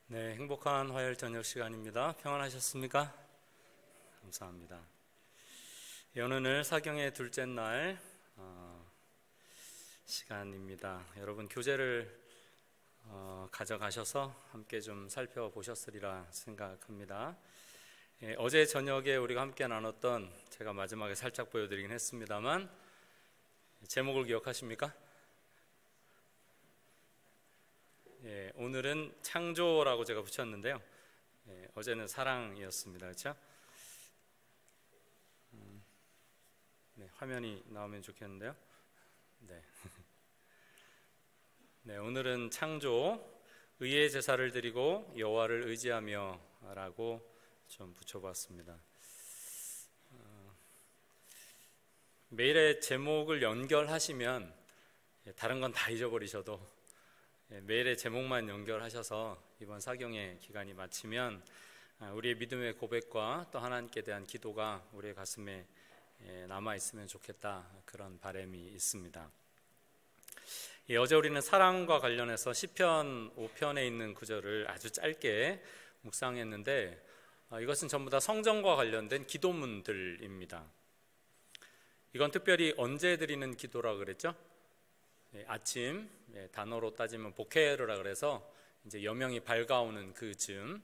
네, 행복한 화요일 저녁 시간입니다. 평안하셨습니까? 감사합니다. 오늘은 사경의 둘째 날 시간입니다. 여러분 교재를 가져가셔서 함께 좀 살펴보셨으리라 생각합니다. 어제 저녁에 우리가 함께 나눴던, 제가 마지막에 살짝 보여드리긴 했습니다만, 제목을 기억하십니까? 오늘은 창조라고 제가 붙였는데요. 어제는 사랑이었습니다. 그렇죠? 네, 화면이 나오면 좋겠는데요. 네. 네, 오늘은 창조, 의의 제사를 드리고 여호와를 의지하며 라고 좀 붙여봤습니다. 매일의 제목을 연결하시면 다른 건 다 잊어버리셔도 매일의 제목만 연결하셔서 이번 사경의 기간이 마치면 우리의 믿음의 고백과 또 하나님께 대한 기도가 우리의 가슴에 남아있으면 좋겠다, 그런 바람이 있습니다. 어제 우리는 사랑과 관련해서 시편 5편에 있는 구절을 아주 짧게 묵상했는데, 이것은 전부 다 성전과 관련된 기도문들입니다. 이건 특별히 언제 드리는 기도라 그랬죠? 아침, 단어로 따지면 보케르라 그래서 이제 여명이 밝아오는 그쯤,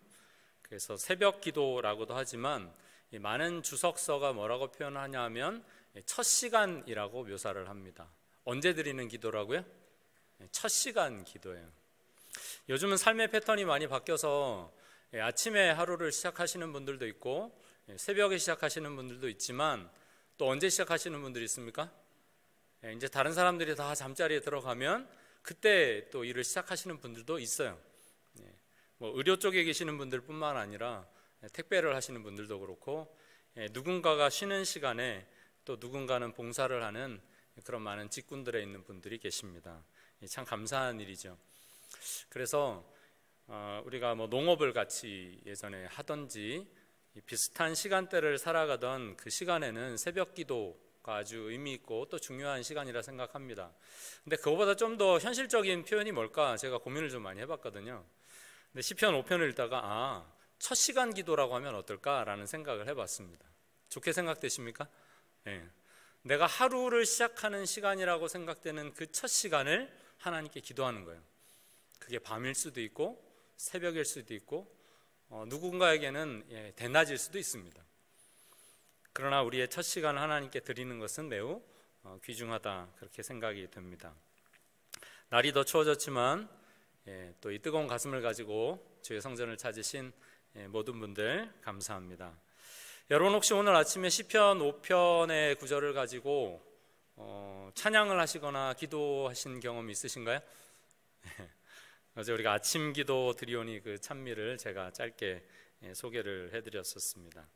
그래서 새벽 기도라고도 하지만 많은 주석서가 뭐라고 표현하냐 하면 첫 시간이라고 묘사를 합니다. 언제 드리는 기도라고요? 첫 시간 기도예요. 요즘은 삶의 패턴이 많이 바뀌어서 아침에 하루를 시작하시는 분들도 있고 새벽에 시작하시는 분들도 있지만, 또 언제 시작하시는 분들이 있습니까? 이제 다른 사람들이 다 잠자리에 들어가면 그때 또 일을 시작하시는 분들도 있어요. 의료 쪽에 계시는 분들뿐만 아니라 택배를 하시는 분들도 그렇고, 누군가가 쉬는 시간에 또 누군가는 봉사를 하는 그런 많은 직군들에 있는 분들이 계십니다. 참 감사한 일이죠. 그래서 우리가 농업을 같이 예전에 하던지 비슷한 시간대를 살아가던 그 시간에는 새벽 기도가 아주 의미 있고 또 중요한 시간이라 생각합니다. 근데 그거보다 좀 더 현실적인 표현이 뭘까 제가 고민을 좀 많이 해봤거든요. 근데 시편 5편을 읽다가 첫 시간 기도라고 하면 어떨까라는 생각을 해봤습니다. 좋게 생각되십니까? 내가 하루를 시작하는 시간이라고 생각되는 그 첫 시간을 하나님께 기도하는 거예요. 그게 밤일 수도 있고 새벽일 수도 있고 누군가에게는 대낮일 수도 있습니다. 그러나 우리의 첫 시간을 하나님께 드리는 것은 매우 귀중하다, 그렇게 생각이 됩니다. 날이 더 추워졌지만 또 이 뜨거운 가슴을 가지고 주의 성전을 찾으신 모든 분들 감사합니다. 여러분, 혹시 오늘 아침에 시편 5편의 구절을 가지고 찬양을 하시거나 기도하신 경험이 있으신가요? 어제 우리가 아침 기도 드리오니 그 찬미를 제가 짧게 소개를 해드렸었습니다.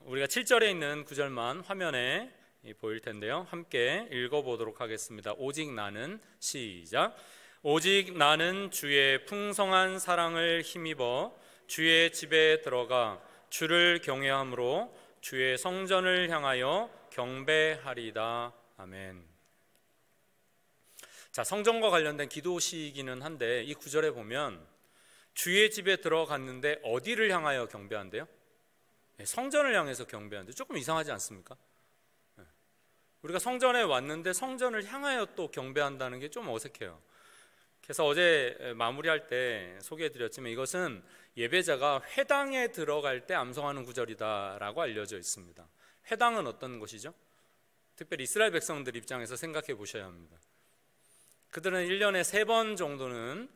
우리가 7절에 있는 구절만 화면에 보일 텐데요, 함께 읽어보도록 하겠습니다. 오직 나는, 시작. 오직 나는 주의 풍성한 사랑을 힘입어 주의 집에 들어가 주를 경외함으로 주의 성전을 향하여 경배하리다. 아멘. 자, 성전과 관련된 기도시이기는 한데, 이 구절에 보면 주의 집에 들어갔는데 어디를 향하여 경배한대요? 성전을 향해서 경배한대. 조금 이상하지 않습니까? 우리가 성전에 왔는데 성전을 향하여 또 경배한다는 게 좀 어색해요. 그래서 어제 마무리할 때 소개해드렸지만, 이것은 예배자가 회당에 들어갈 때 암송하는 구절이다라고 알려져 있습니다. 회당은 어떤 곳이죠? 특별히 이스라엘 백성들 입장에서 생각해 보셔야 합니다. 그들은 1년에 3번 정도는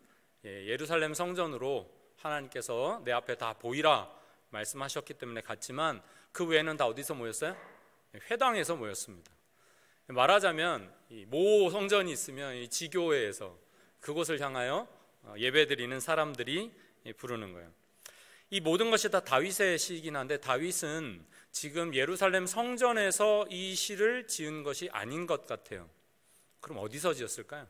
예루살렘 성전으로 하나님께서 내 앞에 다 보이라 말씀하셨기 때문에 갔지만, 그 외에는 다 어디서 모였어요? 회당에서 모였습니다. 말하자면 모 성전이 있으면 이 지교회에서 그곳을 향하여 예배드리는 사람들이 부르는 거예요. 이 모든 것이 다 다윗의 시이긴 한데, 다윗은 지금 예루살렘 성전에서 이 시를 지은 것이 아닌 것 같아요. 그럼 어디서 지었을까요?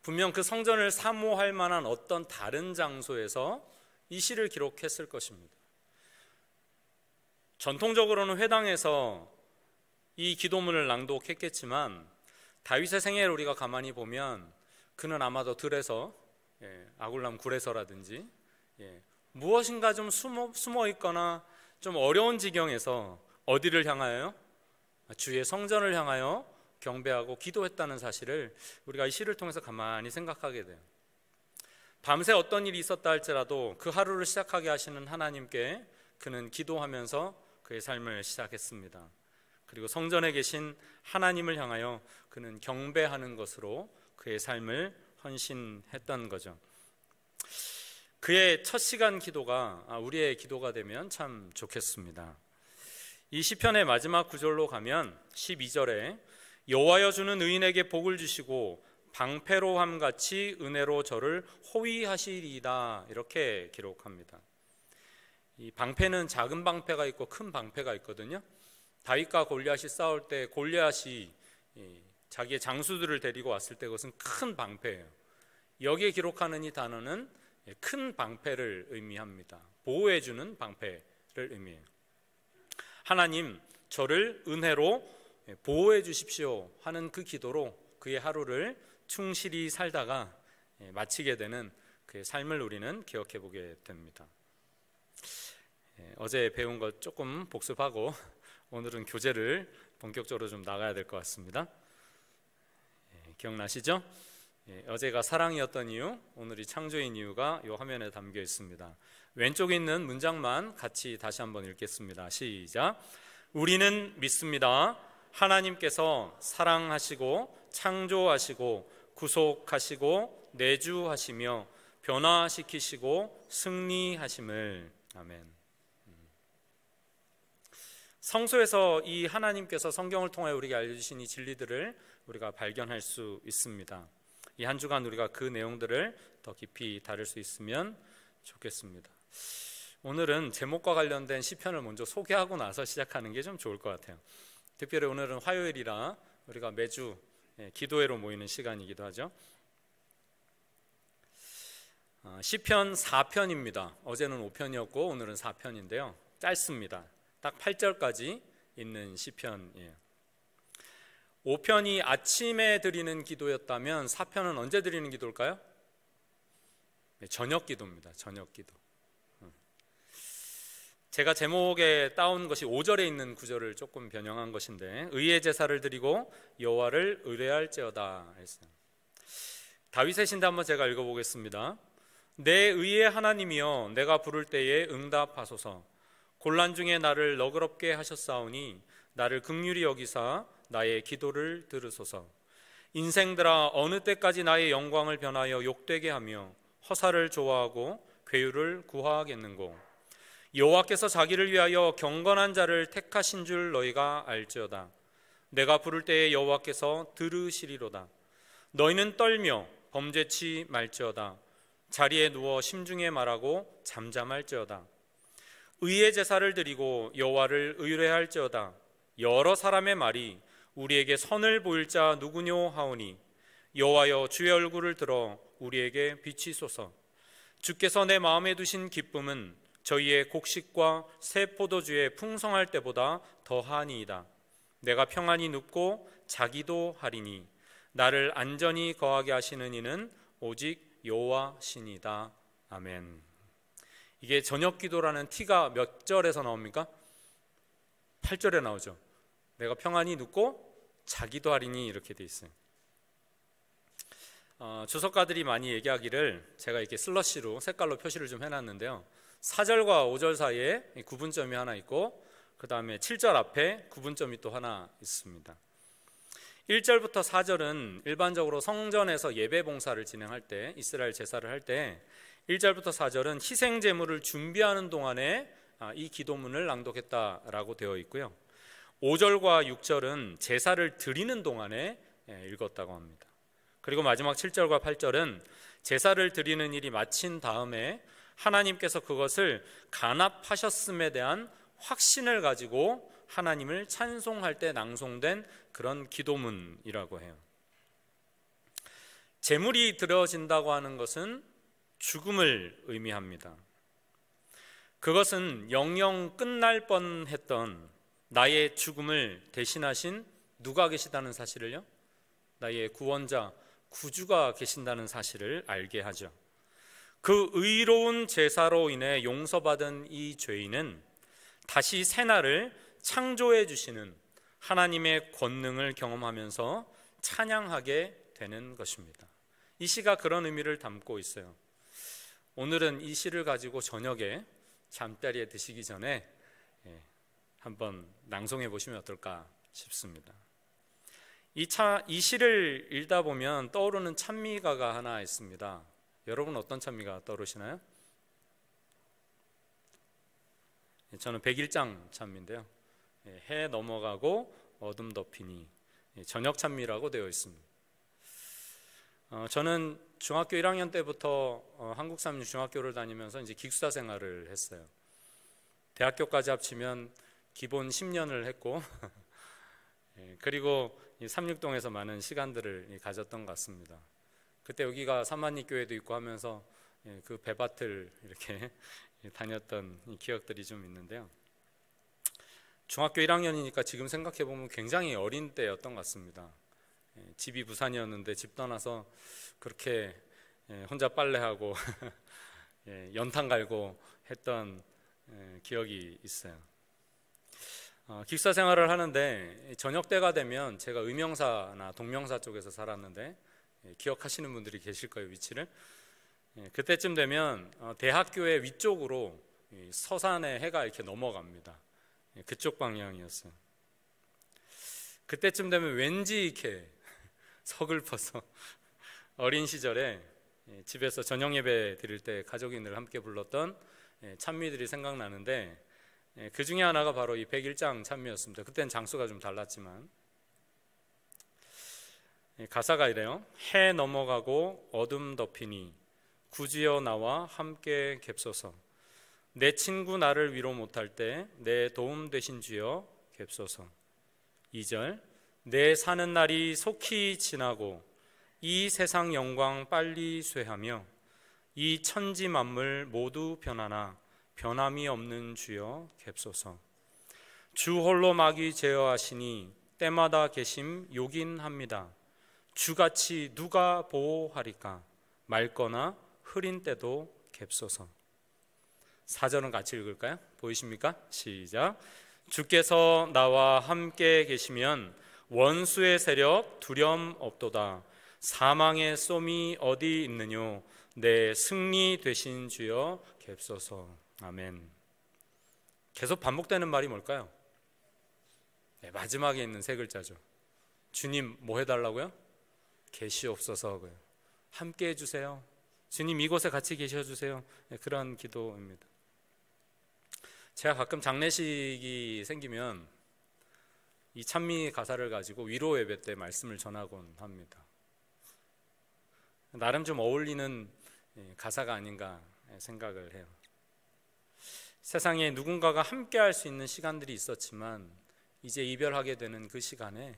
분명 그 성전을 사모할 만한 어떤 다른 장소에서 이 시를 기록했을 것입니다. 전통적으로는 회당에서 이 기도문을 낭독했겠지만, 다윗의 생애를 우리가 가만히 보면 그는 아마도 들에서 아굴람 굴에서라든지 무엇인가 좀 숨어 있거나 좀 어려운 지경에서 어디를 향하여? 주의 성전을 향하여 경배하고 기도했다는 사실을 우리가 이 시를 통해서 가만히 생각하게 돼요. 밤새 어떤 일이 있었다 할지라도 그 하루를 시작하게 하시는 하나님께 그는 기도하면서 그의 삶을 시작했습니다. 그리고 성전에 계신 하나님을 향하여 그는 경배하는 것으로 그의 삶을 헌신했던 거죠. 그의 첫 시간 기도가 우리의 기도가 되면 참 좋겠습니다. 이 시편의 마지막 구절로 가면 12절에 여호와여 주는 의인에게 복을 주시고 방패로함 같이 은혜로 저를 호위하시리이다, 이렇게 기록합니다. 이 방패는 작은 방패가 있고 큰 방패가 있거든요. 다윗과 골리앗이 싸울 때 골리앗이 자기의 장수들을 데리고 왔을 때 그것은 큰 방패예요. 여기에 기록하는 이 단어는 큰 방패를 의미합니다. 보호해주는 방패를 의미해요. 하나님, 저를 은혜로 보호해 주십시오 하는 그 기도로 그의 하루를 충실히 살다가 마치게 되는 그의 삶을 우리는 기억해 보게 됩니다. 어제 배운 것 조금 복습하고 오늘은 교재를 본격적으로 좀 나가야 될 것 같습니다. 기억나시죠? 어제가 사랑이었던 이유, 오늘이 창조인 이유가 이 화면에 담겨 있습니다. 왼쪽에 있는 문장만 같이 다시 한번 읽겠습니다. 시작. 우리는 믿습니다. 하나님께서 사랑하시고 창조하시고 구속하시고 내주하시며 변화시키시고 승리하심을. 아멘. 성서에서 이 하나님께서 성경을 통해 우리에게 알려주신 이 진리들을 우리가 발견할 수 있습니다. 이 한 주간 우리가 그 내용들을 더 깊이 다룰 수 있으면 좋겠습니다. 오늘은 제목과 관련된 시편을 먼저 소개하고 나서 시작하는 게 좀 좋을 것 같아요. 특별히 오늘은 화요일이라 우리가 매주 기도회로 모이는 시간이기도 하죠. 시편 4편입니다. 어제는 5편이었고 오늘은 4편인데요. 짧습니다. 딱 8절까지 있는 시편이에요. 5편이 아침에 드리는 기도였다면 4편은 언제 드리는 기도일까요? 저녁 기도입니다. 저녁 기도. 제가 제목에 따온 것이 5절에 있는 구절을 조금 변형한 것인데, 의의 제사를 드리고 여호와를 의뢰할지어다 했어요. 다윗의 시인데 한번 제가 읽어보겠습니다. 내 의의 하나님이여, 내가 부를 때에 응답하소서. 곤란 중에 나를 너그럽게 하셨사오니 나를 긍휼히 여기사 나의 기도를 들으소서. 인생들아, 어느 때까지 나의 영광을 변하여 욕되게 하며 허사를 좋아하고 괴유를 구하겠는고. 여호와께서 자기를 위하여 경건한 자를 택하신 줄 너희가 알지어다. 내가 부를 때에 여호와께서 들으시리로다. 너희는 떨며 범죄치 말지어다. 자리에 누워 심중에 말하고 잠잠할지어다. 의의 제사를 드리고 여호와를 의뢰할지어다. 여러 사람의 말이 우리에게 선을 보일 자 누구뇨 하오니, 여호와여 주의 얼굴을 들어 우리에게 비치소서. 주께서 내 마음에 두신 기쁨은 저희의 곡식과 새 포도주에 풍성할 때보다 더하니이다. 내가 평안히 눕고 자기도 하리니 나를 안전히 거하게 하시는 이는 오직 여호와시니이다. 아멘. 이게 저녁 기도라는 티가 몇 절에서 나옵니까? 8절에 나오죠. 내가 평안히 눕고 자기도 하리니, 이렇게 돼 있어요. 주석가들이 많이 얘기하기를, 제가 이렇게 슬러시로 색깔로 표시를 좀 해놨는데요, 4절과 5절 사이에 구분점이 하나 있고 그 다음에 7절 앞에 구분점이 또 하나 있습니다. 1절부터 4절은 일반적으로 성전에서 예배 봉사를 진행할 때, 이스라엘 제사를 할 때 1절부터 4절은 희생 제물을 준비하는 동안에 이 기도문을 낭독했다라고 되어 있고요, 5절과 6절은 제사를 드리는 동안에 읽었다고 합니다. 그리고 마지막 7절과 8절은 제사를 드리는 일이 마친 다음에 하나님께서 그것을 간합하셨음에 대한 확신을 가지고 하나님을 찬송할 때 낭송된 그런 기도문이라고 해요. 제물이 드려진다고 하는 것은 죽음을 의미합니다. 그것은 영영 끝날 뻔했던 나의 죽음을 대신하신 누가 계시다는 사실을요, 나의 구원자, 구주가 계신다는 사실을 알게 하죠. 그 의로운 제사로 인해 용서받은 이 죄인은 다시 새날을 창조해 주시는 하나님의 권능을 경험하면서 찬양하게 되는 것입니다. 이 시가 그런 의미를 담고 있어요. 오늘은 이 시를 가지고 저녁에 잠자리에 드시기 전에 한번 낭송해 보시면 어떨까 싶습니다. 이 시를 읽다 보면 떠오르는 찬미가가 하나 있습니다. 여러분 어떤 찬미가 떠오르시나요? 저는 101장 찬미인데요. 해 넘어가고 어둠 덮이니, 저녁 찬미라고 되어 있습니다. 저는 중학교 1학년 때부터 한국 삼류 중학교를 다니면서 이제 기숙사 생활을 했어요. 대학교까지 합치면 기본 10년을 했고 그리고 삼육동에서 많은 시간들을 가졌던 것 같습니다. 그때 여기가 사만리 교회도 있고 하면서 그 배밭을 이렇게 다녔던 기억들이 좀 있는데요. 중학교 1학년이니까 지금 생각해 보면 굉장히 어린 때였던 것 같습니다. 집이 부산이었는데 집 떠나서 그렇게 혼자 빨래하고 연탄 갈고 했던 기억이 있어요. 기숙사 생활을 하는데 저녁 때가 되면, 제가 의명사나 동명사 쪽에서 살았는데 기억하시는 분들이 계실 거예요, 위치를. 그때쯤 되면 대학교의 위쪽으로 서산의 해가 이렇게 넘어갑니다. 그쪽 방향이었어요. 그때쯤 되면 왠지 이렇게 서글퍼서 어린 시절에 집에서 저녁 예배 드릴 때 가족이 늘 함께 불렀던 찬미들이 생각나는데, 그 중에 하나가 바로 이 101장 찬미였습니다. 그때는 장수가 좀 달랐지만 가사가 이래요. 해 넘어가고 어둠 덮이니 구주여 나와 함께 갭소서. 내 친구 나를 위로 못할 때 내 도움 되신 주여 갭소서. 2절 내 사는 날이 속히 지나고 이 세상 영광 빨리 쇠하며 이 천지 만물 모두 변하나 변함이 없는 주여 갭소서. 주 홀로 마귀 제어하시니 때마다 계심 요긴합니다. 주같이 누가 보호하리까 맑거나 흐린 때도 갭소서. 4절은 같이 읽을까요? 보이십니까? 시작. 주께서 나와 함께 계시면 원수의 세력 두려움 없도다. 사망의 쏘미 어디 있느뇨 내 승리 되신 주여 갭소서. 아멘. 계속 반복되는 말이 뭘까요? 마지막에 있는 세 글자죠. 주님 뭐 해달라고요? 계시옵소서. 함께 해주세요. 주님 이곳에 같이 계셔주세요. 그런 기도입니다. 제가 가끔 장례식이 생기면 이 찬미 가사를 가지고 위로 예배 때 말씀을 전하곤 합니다. 나름 좀 어울리는 가사가 아닌가 생각을 해요. 세상에 누군가가 함께 할 수 있는 시간들이 있었지만 이제 이별하게 되는 그 시간에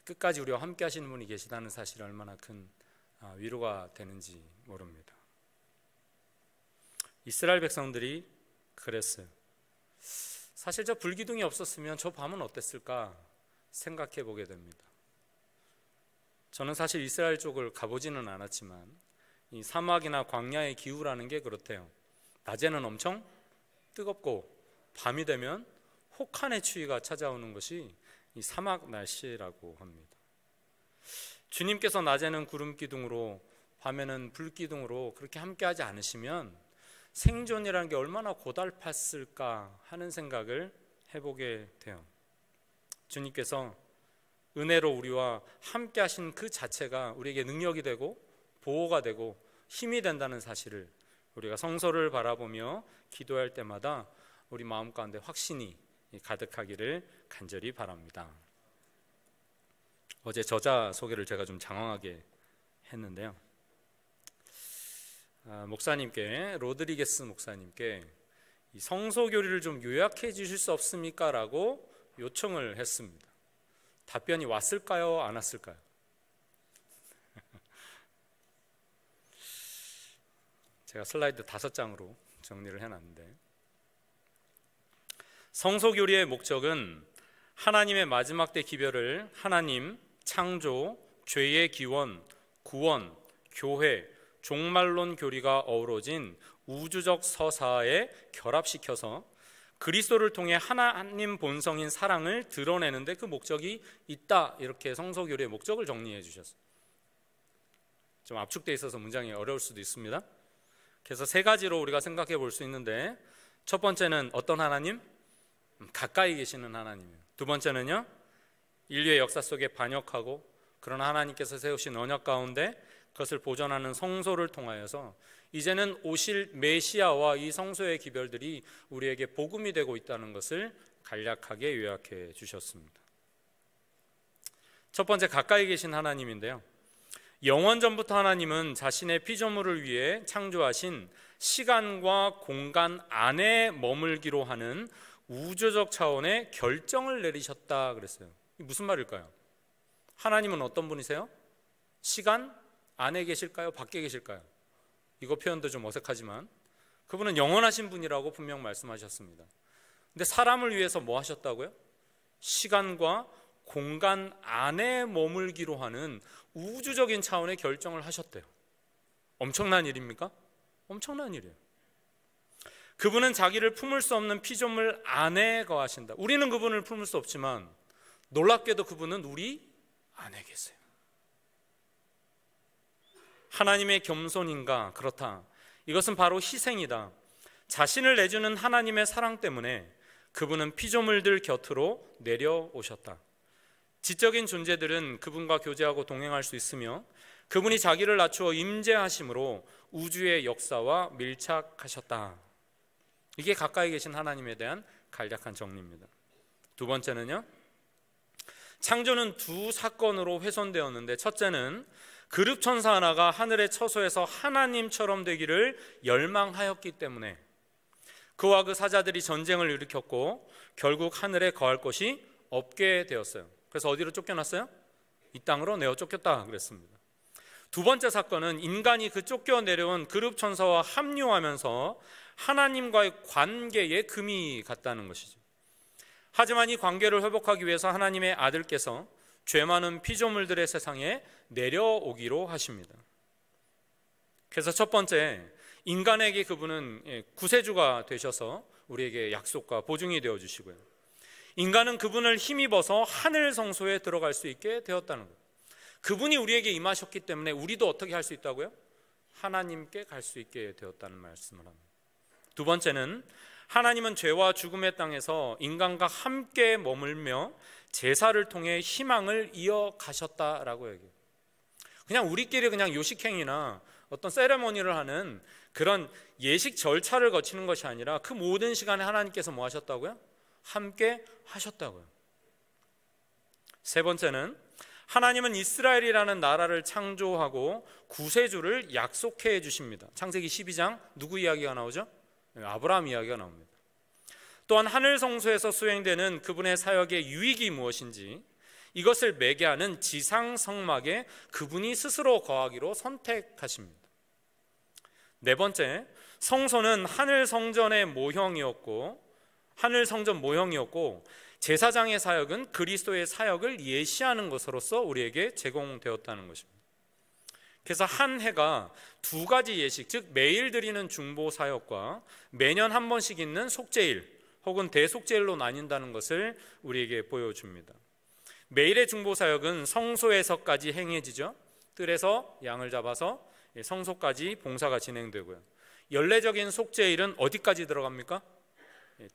끝까지 우리와 함께 하시는 분이 계시다는 사실이 얼마나 큰 위로가 되는지 모릅니다. 이스라엘 백성들이 그랬어요. 사실 저 불기둥이 없었으면 저 밤은 어땠을까 생각해 보게 됩니다. 저는 사실 이스라엘 쪽을 가보지는 않았지만 이 사막이나 광야의 기후라는 게 그렇대요. 낮에는 엄청 뜨겁고 밤이 되면 혹한의 추위가 찾아오는 것이 이 사막 날씨라고 합니다. 주님께서 낮에는 구름 기둥으로 밤에는 불 기둥으로 그렇게 함께하지 않으시면 생존이라는 게 얼마나 고달팠을까 하는 생각을 해보게 돼요. 주님께서 은혜로 우리와 함께 하신 그 자체가 우리에게 능력이 되고 보호가 되고 힘이 된다는 사실을 우리가 성서를 바라보며 기도할 때마다 우리 마음 가운데 확신이 가득하기를 간절히 바랍니다. 어제 저자 소개를 제가 좀 장황하게 했는데요. 목사님께, 로드리게스 목사님께 이 성소교리를 좀 요약해 주실 수 없습니까? 라고 요청을 했습니다. 답변이 왔을까요? 안 왔을까요? 제가 슬라이드 5장으로 정리를 해놨는데, 성소교리의 목적은 하나님의 마지막 때 기별을 하나님, 창조, 죄의 기원, 구원, 교회, 종말론 교리가 어우러진 우주적 서사에 결합시켜서 그리스도를 통해 하나님 본성인 사랑을 드러내는데 그 목적이 있다, 이렇게 성서교리의 목적을 정리해 주셨어요. 좀 압축되어 있어서 문장이 어려울 수도 있습니다. 그래서 세 가지로 우리가 생각해 볼 수 있는데, 첫 번째는 어떤 하나님? 가까이 계시는 하나님이에요. 두 번째는요, 인류의 역사 속에 반역하고 그러나 하나님께서 세우신 언약 가운데 그것을 보존하는 성소를 통하여서 이제는 오실 메시아와 이 성소의 기별들이 우리에게 복음이 되고 있다는 것을 간략하게 요약해 주셨습니다. 첫 번째, 가까이 계신 하나님인데요, 영원 전부터 하나님은 자신의 피조물을 위해 창조하신 시간과 공간 안에 머물기로 하는 우주적 차원의 결정을 내리셨다 그랬어요. 이게 무슨 말일까요? 하나님은 어떤 분이세요? 시간 안에 계실까요? 밖에 계실까요? 이거 표현도 좀 어색하지만 그분은 영원하신 분이라고 분명 말씀하셨습니다. 근데 사람을 위해서 뭐 하셨다고요? 시간과 공간 안에 머물기로 하는 우주적인 차원의 결정을 하셨대요. 엄청난 일입니까? 엄청난 일이에요. 그분은 자기를 품을 수 없는 피조물 안에 거하신다. 우리는 그분을 품을 수 없지만 놀랍게도 그분은 우리 안에 계세요. 하나님의 겸손인가? 그렇다. 이것은 바로 희생이다. 자신을 내주는 하나님의 사랑 때문에 그분은 피조물들 곁으로 내려오셨다. 지적인 존재들은 그분과 교제하고 동행할 수 있으며 그분이 자기를 낮추어 임재하심으로 우주의 역사와 밀착하셨다. 이게 가까이 계신 하나님에 대한 간략한 정리입니다. 두 번째는요, 창조는 두 사건으로 훼손되었는데, 첫째는 그룹 천사 하나가 하늘의 처소에서 하나님처럼 되기를 열망하였기 때문에 그와 그 사자들이 전쟁을 일으켰고 결국 하늘에 거할 곳이 없게 되었어요. 그래서 어디로 쫓겨났어요? 이 땅으로 내어 쫓겼다 그랬습니다. 두 번째 사건은 인간이 그 쫓겨 내려온 그룹 천사와 합류하면서 하나님과의 관계에 금이 갔다는 것이죠. 하지만 이 관계를 회복하기 위해서 하나님의 아들께서 죄 많은 피조물들의 세상에 내려오기로 하십니다. 그래서 첫 번째, 인간에게 그분은 구세주가 되셔서 우리에게 약속과 보증이 되어주시고요, 인간은 그분을 힘입어서 하늘 성소에 들어갈 수 있게 되었다는 거예요. 그분이 우리에게 임하셨기 때문에 우리도 어떻게 할 수 있다고요? 하나님께 갈 수 있게 되었다는 말씀을 합니다. 두 번째는 하나님은 죄와 죽음의 땅에서 인간과 함께 머물며 제사를 통해 희망을 이어가셨다라고 얘기해요. 그냥 우리끼리 그냥 요식행위나 어떤 세레머니를 하는 그런 예식 절차를 거치는 것이 아니라 그 모든 시간에 하나님께서 뭐 하셨다고요? 함께 하셨다고요. 세 번째는 하나님은 이스라엘이라는 나라를 창조하고 구세주를 약속해 주십니다. 창세기 12장 누구 이야기가 나오죠? 아브라함 이야기가 나옵니다. 또한 하늘 성소에서 수행되는 그분의 사역의 유익이 무엇인지 이것을 매개하는 지상 성막에 그분이 스스로 거하기로 선택하십니다. 네 번째, 성소는 하늘 성전의 모형이었고 제사장의 사역은 그리스도의 사역을 예시하는 것으로서 우리에게 제공되었다는 것입니다. 그래서 한 해가 두 가지 예식, 즉 매일 드리는 중보 사역과 매년 한 번씩 있는 속죄일 혹은 대속죄일로 나뉜다는 것을 우리에게 보여줍니다. 매일의 중보 사역은 성소에서까지 행해지죠. 뜰에서 양을 잡아서 성소까지 봉사가 진행되고요. 연례적인 속죄일은 어디까지 들어갑니까?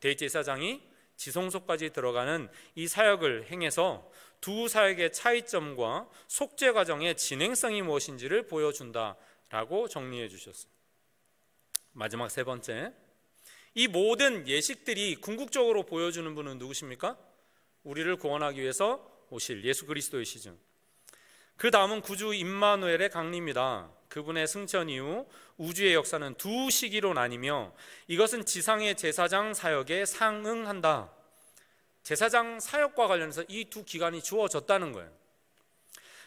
대제사장이 지성소까지 들어가는 이 사역을 행해서 두 사역의 차이점과 속죄 과정의 진행성이 무엇인지를 보여준다라고 정리해 주셨어요. 마지막 세 번째, 이 모든 예식들이 궁극적으로 보여주는 분은 누구십니까? 우리를 구원하기 위해서 오실 예수 그리스도이시죠. 그 다음은 구주 임마누엘의 강림입니다. 그분의 승천 이후 우주의 역사는 두 시기로 나뉘며 이것은 지상의 제사장 사역에 상응한다. 제사장 사역과 관련해서 이 두 기간이 주어졌다는 거예요.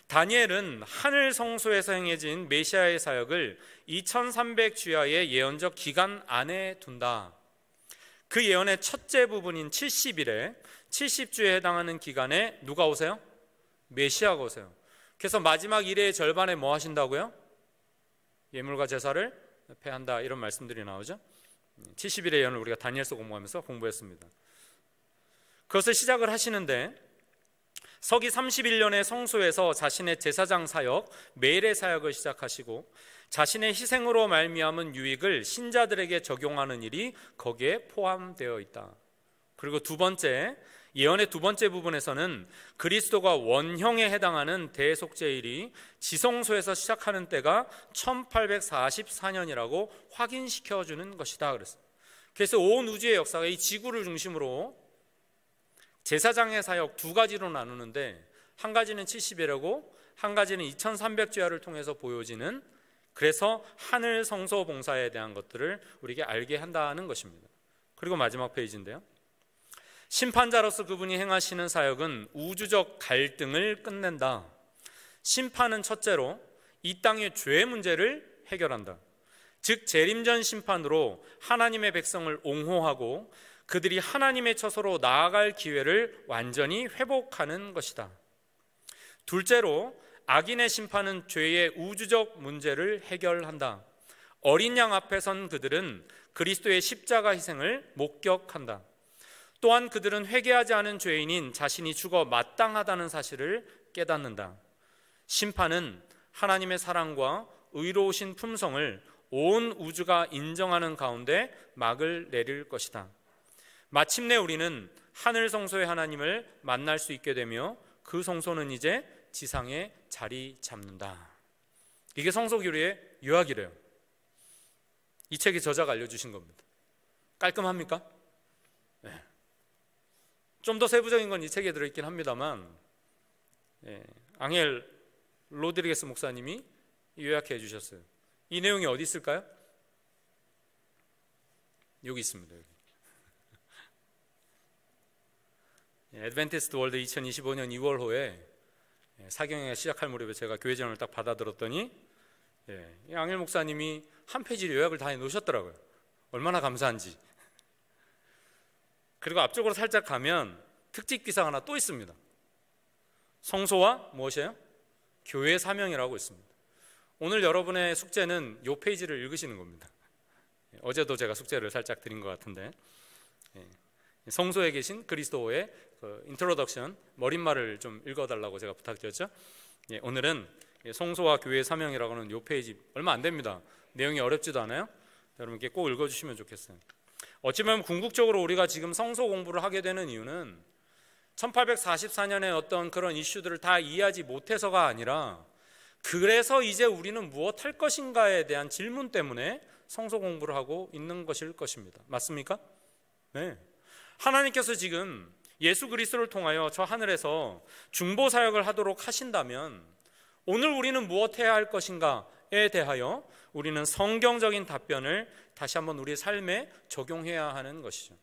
다니엘은 하늘 성소에서 행해진 메시아의 사역을 2300주야의 예언적 기간 안에 둔다. 그 예언의 첫째 부분인 70일에 70주에 해당하는 기간에 누가 오세요? 메시아가 오세요. 그래서 마지막 일의 절반에 뭐 하신다고요? 예물과 제사를 패한다, 이런 말씀들이 나오죠. 70일의 예언을 우리가 다니엘서 공부하면서 공부했습니다. 그것을 시작을 하시는데 서기 31년에 성소에서 자신의 제사장 사역, 매일의 사역을 시작하시고 자신의 희생으로 말미암은 유익을 신자들에게 적용하는 일이 거기에 포함되어 있다. 그리고 두 번째, 예언의 두 번째 부분에서는 그리스도가 원형에 해당하는 대속죄일이 지성소에서 시작하는 때가 1844년이라고 확인시켜주는 것이다 그랬어요. 그래서 온 우주의 역사가 이 지구를 중심으로 제사장의 사역 두 가지로 나누는데, 한 가지는 70일이고 한 가지는 2300주야를 통해서 보여지는, 그래서 하늘 성소 봉사에 대한 것들을 우리에게 알게 한다는 것입니다. 그리고 마지막 페이지인데요, 심판자로서 그분이 행하시는 사역은 우주적 갈등을 끝낸다. 심판은 첫째로 이 땅의 죄 문제를 해결한다. 즉 재림전 심판으로 하나님의 백성을 옹호하고 그들이 하나님의 처소로 나아갈 기회를 완전히 회복하는 것이다. 둘째로 악인의 심판은 죄의 우주적 문제를 해결한다. 어린 양 앞에 선 그들은 그리스도의 십자가 희생을 목격한다. 또한 그들은 회개하지 않은 죄인인 자신이 죽어 마땅하다는 사실을 깨닫는다. 심판은 하나님의 사랑과 의로우신 품성을 온 우주가 인정하는 가운데 막을 내릴 것이다. 마침내 우리는 하늘 성소의 하나님을 만날 수 있게 되며 그 성소는 이제 지상에 자리 잡는다. 이게 성소교리의 요약이래요. 이 책의 저자가 알려주신 겁니다. 깔끔합니까? 네. 좀 더 세부적인 건 이 책에 들어있긴 합니다만, 앙헬 로드리게스 목사님이 요약해 주셨어요. 이 내용이 어디 있을까요? 여기 있습니다. 여기. 애드벤티스트 월드 2025년 2월호에 사경회가 시작할 무렵에 제가 교회 전을 딱 받아들었더니 이 앙헬 목사님이 한 페이지 요약을 다 해놓으셨더라고요. 얼마나 감사한지. 그리고 앞쪽으로 살짝 가면 특집 기사가 하나 또 있습니다. 성소와 무엇이에요? 교회의 사명이라고 있습니다. 오늘 여러분의 숙제는 이 페이지를 읽으시는 겁니다. 어제도 제가 숙제를 살짝 드린 것 같은데, 성소에 계신 그리스도의 인트로덕션, 머릿말을 좀 읽어달라고 제가 부탁드렸죠. 오늘은 성소와 교회의 사명이라고 하는 이 페이지, 얼마 안 됩니다. 내용이 어렵지도 않아요. 여러분께 꼭 읽어주시면 좋겠어요. 어찌 보면 궁극적으로 우리가 지금 성소 공부를 하게 되는 이유는 1844년에 어떤 그런 이슈들을 다 이해하지 못해서가 아니라, 그래서 이제 우리는 무엇 할 것인가에 대한 질문 때문에 성소 공부를 하고 있는 것일 것입니다. 맞습니까? 네. 하나님께서 지금 예수 그리스도를 통하여 저 하늘에서 중보 사역을 하도록 하신다면 오늘 우리는 무엇 해야 할 것인가에 대하여 우리는 성경적인 답변을 다시 한번 우리의 삶에 적용해야 하는 것이죠.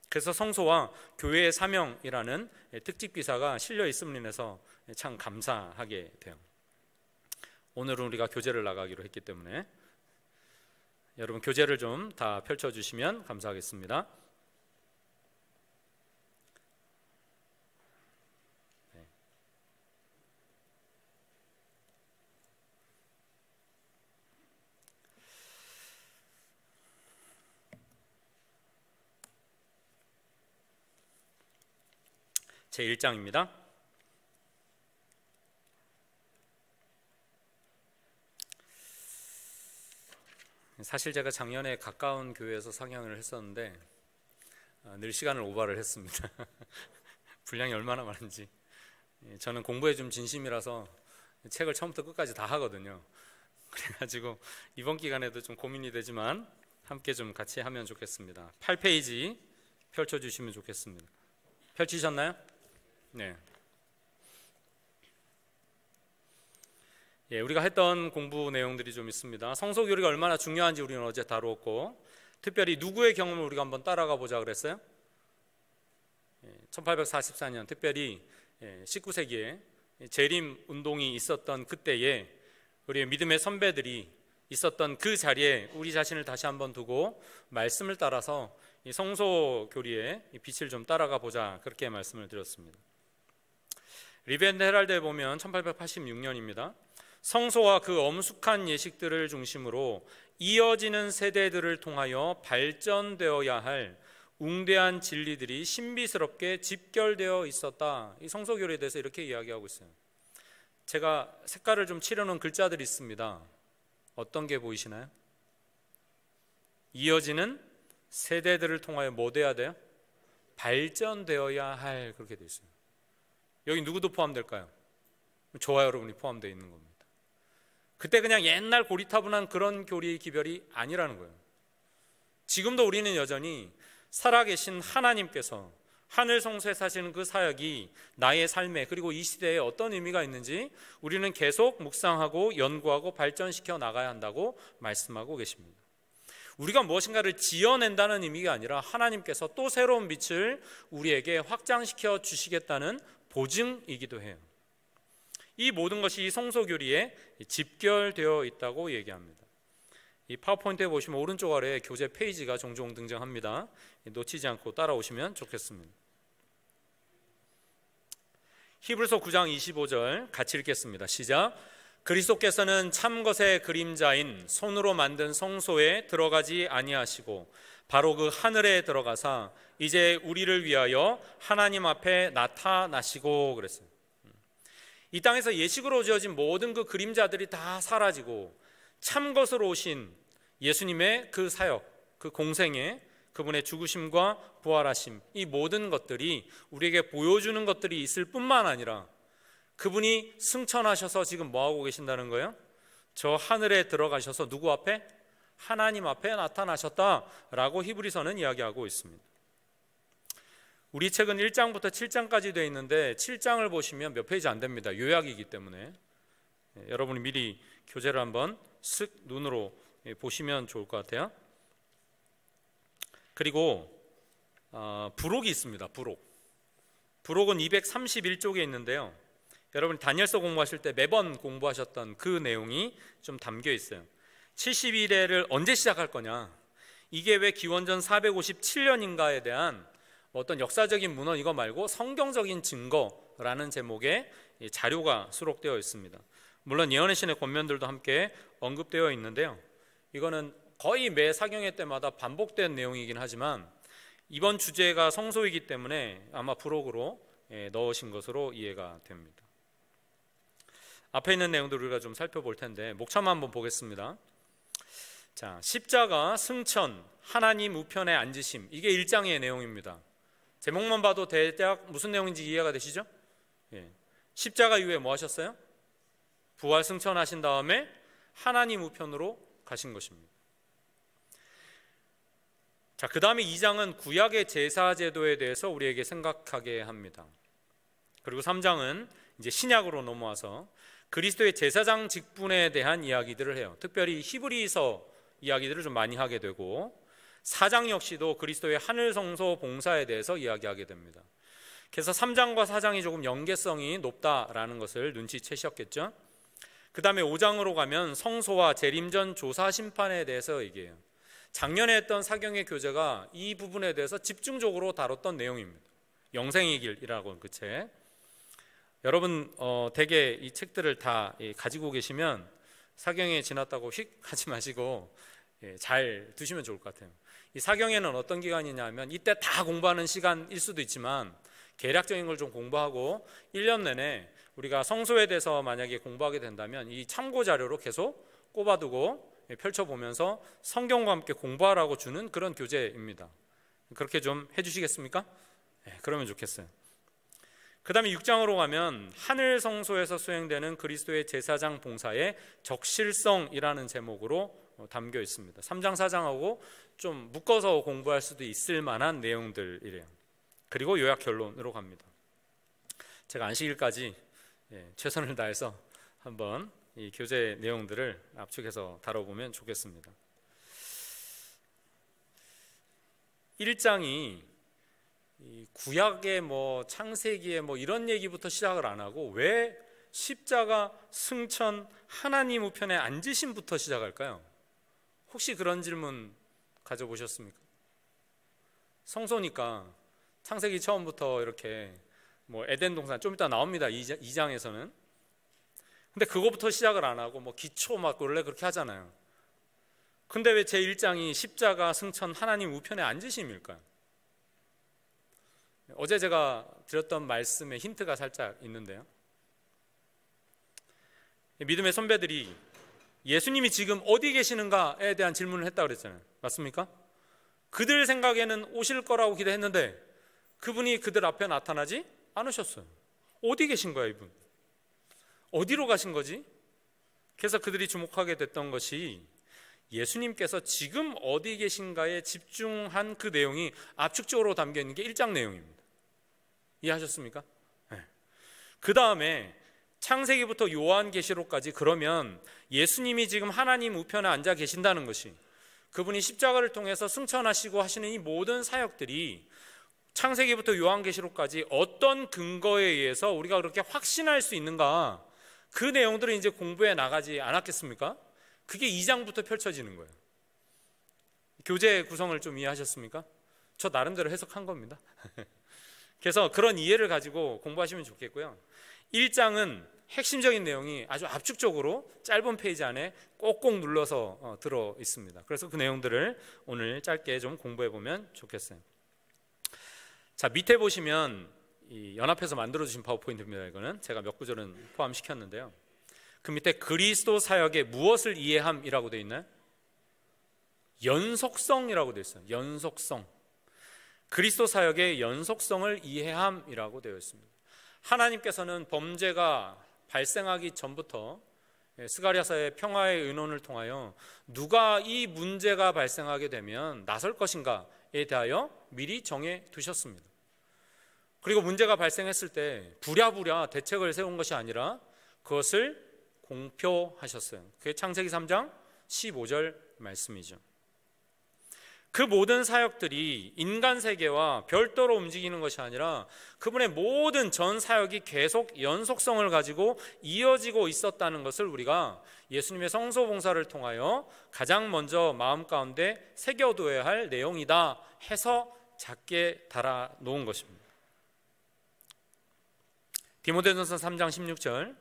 그래서 성소와 교회의 사명이라는 특집 기사가 실려 있음으로 인해서 참 감사하게 돼요. 오늘은 우리가 교제를 나가기로 했기 때문에 여러분 교제를 좀 다 펼쳐주시면 감사하겠습니다. 제1장입니다. 사실 제가 작년에 가까운 교회에서 상영을 했었는데 늘 시간을 오버를 했습니다. 분량이 얼마나 많은지. 저는 공부에 좀 진심이라서 책을 처음부터 끝까지 다 하거든요. 그래가지고 이번 기간에도 좀 고민이 되지만 함께 좀 같이 하면 좋겠습니다. 8페이지 펼쳐주시면 좋겠습니다. 펼치셨나요? 네. 우리가 했던 공부 내용들이 좀 있습니다. 성소교리가 얼마나 중요한지 우리는 어제 다루었고, 특별히 누구의 경험을 우리가 한번 따라가 보자 그랬어요? 1844년, 특별히 19세기에 재림 운동이 있었던 그때에 우리의 믿음의 선배들이 있었던 그 자리에 우리 자신을 다시 한번 두고 말씀을 따라서 이 성소교리의 빛을 좀 따라가 보자, 그렇게 말씀을 드렸습니다. 리벤드 헤럴드에 보면 1886년입니다. 성소와 그 엄숙한 예식들을 중심으로 이어지는 세대들을 통하여 발전되어야 할 웅대한 진리들이 신비스럽게 집결되어 있었다. 이 성소교리에 대해서 이렇게 이야기하고 있어요. 제가 색깔을 좀 칠해놓은 글자들이 있습니다. 어떤 게 보이시나요? 이어지는 세대들을 통하여 뭐 돼야 돼요? 발전되어야 할, 그렇게 되어 있어요. 여기 누구도 포함될까요? 저와 여러분이 포함되어 있는 겁니다. 그때 그냥 옛날 고리타분한 그런 교리 기별이 아니라는 거예요. 지금도 우리는 여전히 살아계신 하나님께서 하늘 성소에 사시는 그 사역이 나의 삶에, 그리고 이 시대에 어떤 의미가 있는지 우리는 계속 묵상하고 연구하고 발전시켜 나가야 한다고 말씀하고 계십니다. 우리가 무엇인가를 지어낸다는 의미가 아니라 하나님께서 또 새로운 빛을 우리에게 확장시켜 주시겠다는 보증이기도 해요. 이 모든 것이 이 성소교리에 집결되어 있다고 얘기합니다. 이 파워포인트에 보시면 오른쪽 아래에 교재 페이지가 종종 등장합니다. 놓치지 않고 따라오시면 좋겠습니다. 히브리서 9장 25절 같이 읽겠습니다. 시작. 그리스도께서는 참것의 그림자인 손으로 만든 성소에 들어가지 아니하시고 바로 그 하늘에 들어가사 이제 우리를 위하여 하나님 앞에 나타나시고 그랬어요. 이 땅에서 예식으로 지어진 모든 그 그림자들이 다 사라지고 참것으로 오신 예수님의 그 사역, 그 공생애, 그분의 죽으심과 부활하심, 이 모든 것들이 우리에게 보여주는 것들이 있을 뿐만 아니라 그분이 승천하셔서 지금 뭐하고 계신다는 거예요? 저 하늘에 들어가셔서 누구 앞에? 하나님 앞에 나타나셨다라고 히브리서는 이야기하고 있습니다. 우리 책은 1장부터 7장까지 되어 있는데 7장을 보시면 몇 페이지 안 됩니다. 요약이기 때문에 여러분이 미리 교재를 한번 쓱 눈으로 보시면 좋을 것 같아요. 그리고 부록이 있습니다. 부록은 231쪽에 있는데요. 여러분 다니엘서 공부하실 때 매번 공부하셨던 그 내용이 좀 담겨 있어요. 70일에를 언제 시작할 거냐, 이게 왜 기원전 457년인가에 대한 어떤 역사적인 문헌 이거 말고 성경적인 증거라는 제목의 자료가 수록되어 있습니다. 물론 예언의 신의 권면들도 함께 언급되어 있는데요. 이거는 거의 매 사경회 때마다 반복된 내용이긴 하지만 이번 주제가 성소이기 때문에 아마 부록으로 넣으신 것으로 이해가 됩니다. 앞에 있는 내용들을 우리가 좀 살펴볼 텐데 목차만 한번 보겠습니다. 자, 십자가, 승천, 하나님 우편에 앉으심, 이게 1장의 내용입니다. 제목만 봐도 대략 무슨 내용인지 이해가 되시죠? 십자가 이후에 뭐 하셨어요? 부활 승천하신 다음에 하나님 우편으로 가신 것입니다. 자, 그 다음에 2장은 구약의 제사 제도에 대해서 우리에게 생각하게 합니다. 그리고 3장은 이제 신약으로 넘어와서 그리스도의 제사장 직분에 대한 이야기들을 해요. 특별히 히브리서 이야기들을 좀 많이 하게 되고 4장 역시도 그리스도의 하늘 성소 봉사에 대해서 이야기하게 됩니다. 그래서 3장과 4장이 조금 연계성이 높다라는 것을 눈치채셨겠죠? 그 다음에 5장으로 가면 성소와 재림전 조사 심판에 대해서 얘기해요. 작년에 했던 사경의 교재가 이 부분에 대해서 집중적으로 다뤘던 내용입니다. 영생의 길이라고 그 책. 여러분 대개 이 책들을 다 가지고 계시면 사경에 지났다고 휙 하지 마시고 잘 두시면 좋을 것 같아요. 이 사경에는 어떤 기간이냐 하면 이때 다 공부하는 시간일 수도 있지만 계략적인 걸 좀 공부하고 1년 내내 우리가 성소에 대해서 만약에 공부하게 된다면 이 참고 자료로 계속 꼽아두고 펼쳐보면서 성경과 함께 공부하라고 주는 그런 교재입니다. 그렇게 좀 해주시겠습니까? 네, 그러면 좋겠어요. 그 다음에 6장으로 가면 하늘 성소에서 수행되는 그리스도의 제사장 봉사의 적실성이라는 제목으로 담겨 있습니다. 3장 4장하고 좀 묶어서 공부할 수도 있을 만한 내용들이래요. 그리고 요약 결론으로 갑니다. 제가 안식일까지 최선을 다해서 한번 이 교재 내용들을 압축해서 다뤄보면 좋겠습니다. 1장이 이 구약의 창세기의 이런 얘기부터 시작을 안 하고 왜 십자가, 승천, 하나님 우편에 앉으심부터 시작할까요? 혹시 그런 질문 가져보셨습니까? 성소니까 창세기 처음부터 이렇게 에덴 동산 좀 이따 나옵니다. 2장에서는. 근데 그거부터 시작을 안 하고 뭐 기초 막 원래 그렇게 하잖아요. 근데 왜 제1장이 십자가 승천 하나님 우편에 앉으심일까요? 어제 제가 드렸던 말씀에 힌트가 살짝 있는데요. 믿음의 선배들이 예수님이 지금 어디 계시는가에 대한 질문을 했다고 그랬잖아요. 맞습니까? 그들 생각에는 오실 거라고 기대했는데 그분이 그들 앞에 나타나지 않으셨어요. 어디 계신 거야 이분? 어디로 가신 거지? 그래서 그들이 주목하게 됐던 것이 예수님께서 지금 어디 계신가에 집중한 그 내용이 압축적으로 담겨 있는 게 1장 내용입니다. 이해하셨습니까? 네. 그 다음에 창세기부터 요한계시록까지, 그러면 예수님이 지금 하나님 우편에 앉아 계신다는 것이, 그분이 십자가를 통해서 승천하시고 하시는 이 모든 사역들이 창세기부터 요한계시록까지 어떤 근거에 의해서 우리가 그렇게 확신할 수 있는가, 그 내용들을 이제 공부해 나가지 않았겠습니까? 그게 2장부터 펼쳐지는 거예요. 교재 구성을 좀 이해하셨습니까? 저 나름대로 해석한 겁니다. 그래서 그런 이해를 가지고 공부하시면 좋겠고요. 1장은 핵심적인 내용이 아주 압축적으로 짧은 페이지 안에 꼭꼭 눌러서 들어 있습니다. 그래서 그 내용들을 오늘 짧게 좀 공부해 보면 좋겠어요. 자, 밑에 보시면 이 연합해서 만들어주신 파워포인트입니다. 이거는 제가 몇 구절은 포함시켰는데요. 그 밑에 그리스도 사역의 무엇을 이해함이라고 되어 있나요? 연속성이라고 되어 있어요. 연속성. 그리스도 사역의 연속성을 이해함이라고 되어 있습니다. 하나님께서는 범죄가 발생하기 전부터 스가랴서의 평화의 의논을 통하여 누가 이 문제가 발생하게 되면 나설 것인가에 대하여 미리 정해 두셨습니다. 그리고 문제가 발생했을 때 부랴부랴 대책을 세운 것이 아니라 그것을 공표하셨어요. 그게 창세기 3장 15절 말씀이죠. 그 모든 사역들이 인간 세계와 별도로 움직이는 것이 아니라 그분의 모든 전 사역이 계속 연속성을 가지고 이어지고 있었다는 것을 우리가 예수님의 성소 봉사를 통하여 가장 먼저 마음 가운데 새겨두어야 할 내용이다 해서 작게 달아 놓은 것입니다. 디모데전서 3장 16절,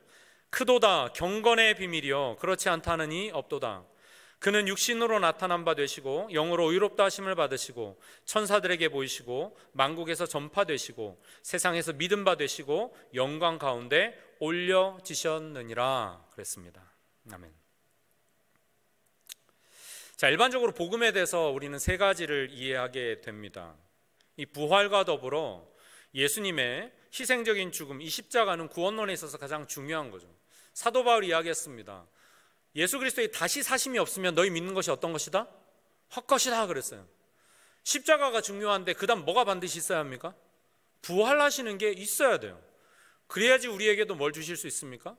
크도다 경건의 비밀이여 그렇지 않다느니 없도다. 그는 육신으로 나타난 바 되시고 영으로 의롭다 하심을 받으시고 천사들에게 보이시고 만국에서 전파되시고 세상에서 믿음 바 되시고 영광 가운데 올려지셨느니라 그랬습니다. 아멘. 자, 일반적으로 복음에 대해서 우리는 세 가지를 이해하게 됩니다. 이 부활과 더불어 예수님의 희생적인 죽음, 이 십자가는 구원론에 있어서 가장 중요한 거죠. 사도 바울이 이야기했습니다. 예수 그리스도의 다시 사심이 없으면 너희 믿는 것이 어떤 것이다? 헛것이다 그랬어요. 십자가가 중요한데 그 다음 뭐가 반드시 있어야 합니까? 부활하시는 게 있어야 돼요. 그래야지 우리에게도 뭘 주실 수 있습니까?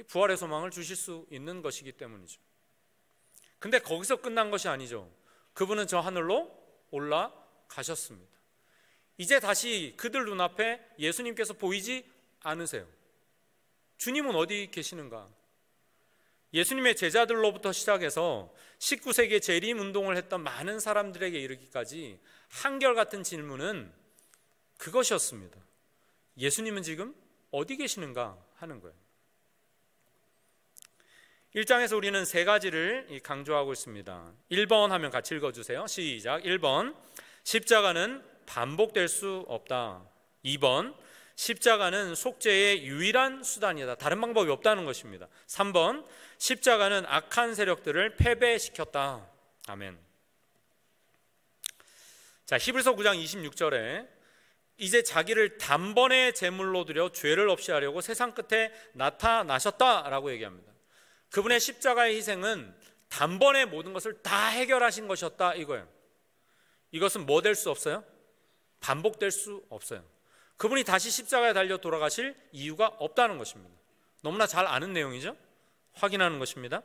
부활의 소망을 주실 수 있는 것이기 때문이죠. 근데 거기서 끝난 것이 아니죠. 그분은 저 하늘로 올라가셨습니다. 이제 다시 그들 눈앞에 예수님께서 보이지 않으세요. 주님은 어디 계시는가? 예수님의 제자들로부터 시작해서 19세기에 재림 운동을 했던 많은 사람들에게 이르기까지 한결같은 질문은 그것이었습니다. 예수님은 지금 어디 계시는가 하는 거예요. 1장에서 우리는 세 가지를 강조하고 있습니다. 1번 하면 같이 읽어주세요. 시작. 1번, 십자가는 반복될 수 없다. 2번, 십자가는 속죄의 유일한 수단이다. 다른 방법이 없다는 것입니다. 3번, 십자가는 악한 세력들을 패배시켰다. 아멘. 자, 히브리서 9장 26절에 이제 자기를 단번에 제물로 드려 죄를 없이 하려고 세상 끝에 나타나셨다라고 얘기합니다. 그분의 십자가의 희생은 단번에 모든 것을 다 해결하신 것이었다 이거예요. 이것은 뭐 될 수 없어요? 반복될 수 없어요. 그분이 다시 십자가에 달려 돌아가실 이유가 없다는 것입니다. 너무나 잘 아는 내용이죠. 확인하는 것입니다.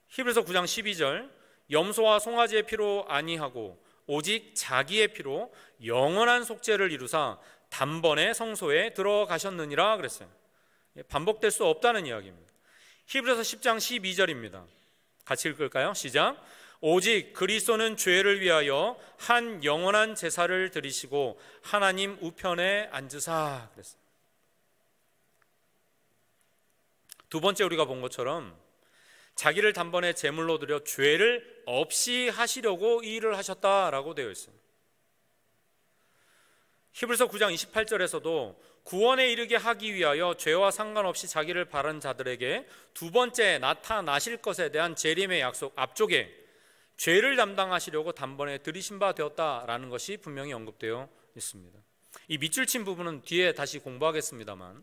히브리서 9장 12절, 염소와 송아지의 피로 아니하고 오직 자기의 피로 영원한 속죄를 이루사 단번에 성소에 들어가셨느니라 그랬어요. 반복될 수 없다는 이야기입니다. 히브리서 10장 12절입니다. 같이 읽을까요? 시작. 오직 그리스도는 죄를 위하여 한 영원한 제사를 드리시고 하나님 우편에 앉으사 그랬어요. 두 번째 우리가 본 것처럼 자기를 단번에 제물로 드려 죄를 없이 하시려고 이 일을 하셨다라고 되어 있어요. 히브리서 9장 28절에서도 구원에 이르게 하기 위하여 죄와 상관없이 자기를 바른 자들에게 두 번째 나타나실 것에 대한 재림의 약속 앞쪽에 죄를 담당하시려고 단번에 들이신 바 되었다라는 것이 분명히 언급되어 있습니다. 이 밑줄 친 부분은 뒤에 다시 공부하겠습니다만,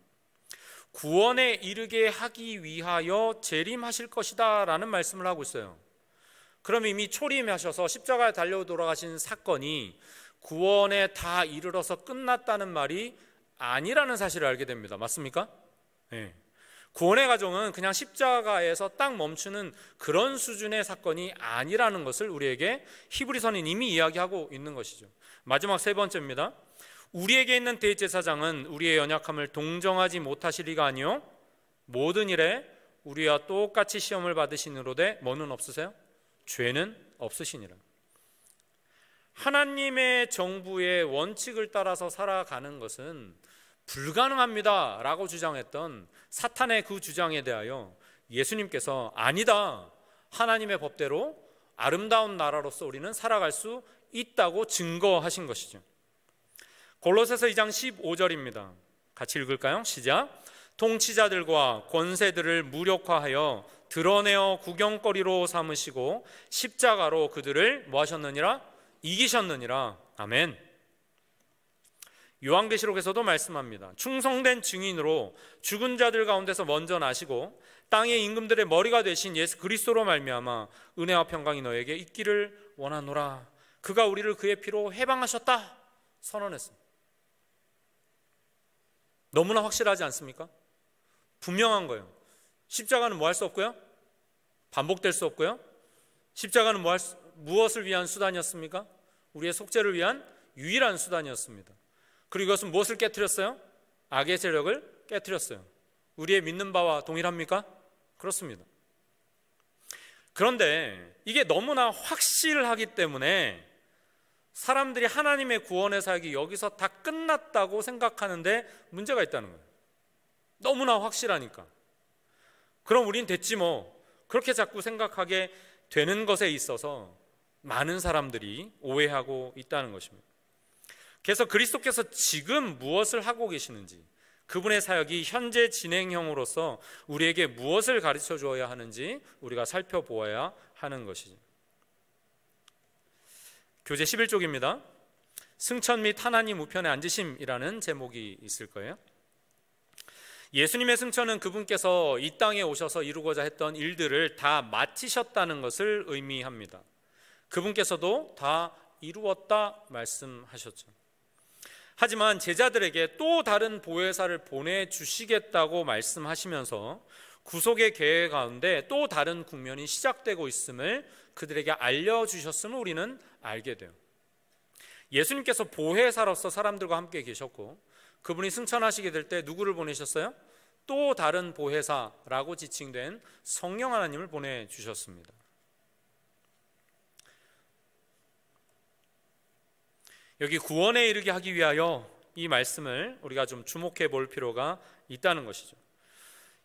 구원에 이르게 하기 위하여 재림하실 것이다 라는 말씀을 하고 있어요. 그럼 이미 초림하셔서 십자가에 달려 돌아가신 사건이 구원에 다 이르러서 끝났다는 말이 아니라는 사실을 알게 됩니다. 맞습니까? 네. 구원의 과정은 그냥 십자가에서 딱 멈추는 그런 수준의 사건이 아니라는 것을 우리에게 히브리서는 이미 이야기하고 있는 것이죠. 마지막 세 번째입니다. 우리에게 있는 대제사장은 우리의 연약함을 동정하지 못하실 리가 아니요 모든 일에 우리와 똑같이 시험을 받으시느로되 뭐는 없으세요? 죄는 없으시니라. 하나님의 정부의 원칙을 따라서 살아가는 것은 불가능합니다 라고 주장했던 사탄의 그 주장에 대하여 예수님께서 아니다, 하나님의 법대로 아름다운 나라로서 우리는 살아갈 수 있다고 증거하신 것이죠. 골로새서 2장 15절입니다. 같이 읽을까요? 시작. 통치자들과 권세들을 무력화하여 드러내어 구경거리로 삼으시고 십자가로 그들을 뭐 하셨느니라? 이기셨느니라. 아멘. 요한계시록에서도 말씀합니다. 충성된 증인으로 죽은 자들 가운데서 먼저 나시고 땅의 임금들의 머리가 되신 예수 그리스도로 말미암아 은혜와 평강이 너에게 있기를 원하노라. 그가 우리를 그의 피로 해방하셨다 선언했습니다. 너무나 확실하지 않습니까? 분명한 거예요. 십자가는 뭐 할 수 없고요? 반복될 수 없고요. 십자가는 무엇을 위한 수단이었습니까? 우리의 속죄를 위한 유일한 수단이었습니다. 그리고 이것은 무엇을 깨트렸어요? 악의 세력을 깨트렸어요. 우리의 믿는 바와 동일합니까? 그렇습니다. 그런데 이게 너무나 확실하기 때문에 사람들이 하나님의 구원의 사역이 여기서 다 끝났다고 생각하는데 문제가 있다는 거예요. 너무나 확실하니까. 그럼 우린 됐지 뭐, 그렇게 자꾸 생각하게 되는 것에 있어서 많은 사람들이 오해하고 있다는 것입니다. 그래서 그리스도께서 지금 무엇을 하고 계시는지, 그분의 사역이 현재 진행형으로서 우리에게 무엇을 가르쳐 주어야 하는지 우리가 살펴보아야 하는 것이죠. 교재 11쪽입니다. 승천 및 하나님 우편에 앉으심이라는 제목이 있을 거예요. 예수님의 승천은 그분께서 이 땅에 오셔서 이루고자 했던 일들을 다 마치셨다는 것을 의미합니다. 그분께서도 다 이루었다 말씀하셨죠. 하지만 제자들에게 또 다른 보혜사를 보내주시겠다고 말씀하시면서 구속의 계획 가운데 또 다른 국면이 시작되고 있음을 그들에게 알려주셨음을 우리는 알게 돼요. 예수님께서 보혜사로서 사람들과 함께 계셨고 그분이 승천하시게 될 때 누구를 보내셨어요? 또 다른 보혜사라고 지칭된 성령 하나님을 보내주셨습니다. 여기 구원에 이르게 하기 위하여 이 말씀을 우리가 좀 주목해 볼 필요가 있다는 것이죠.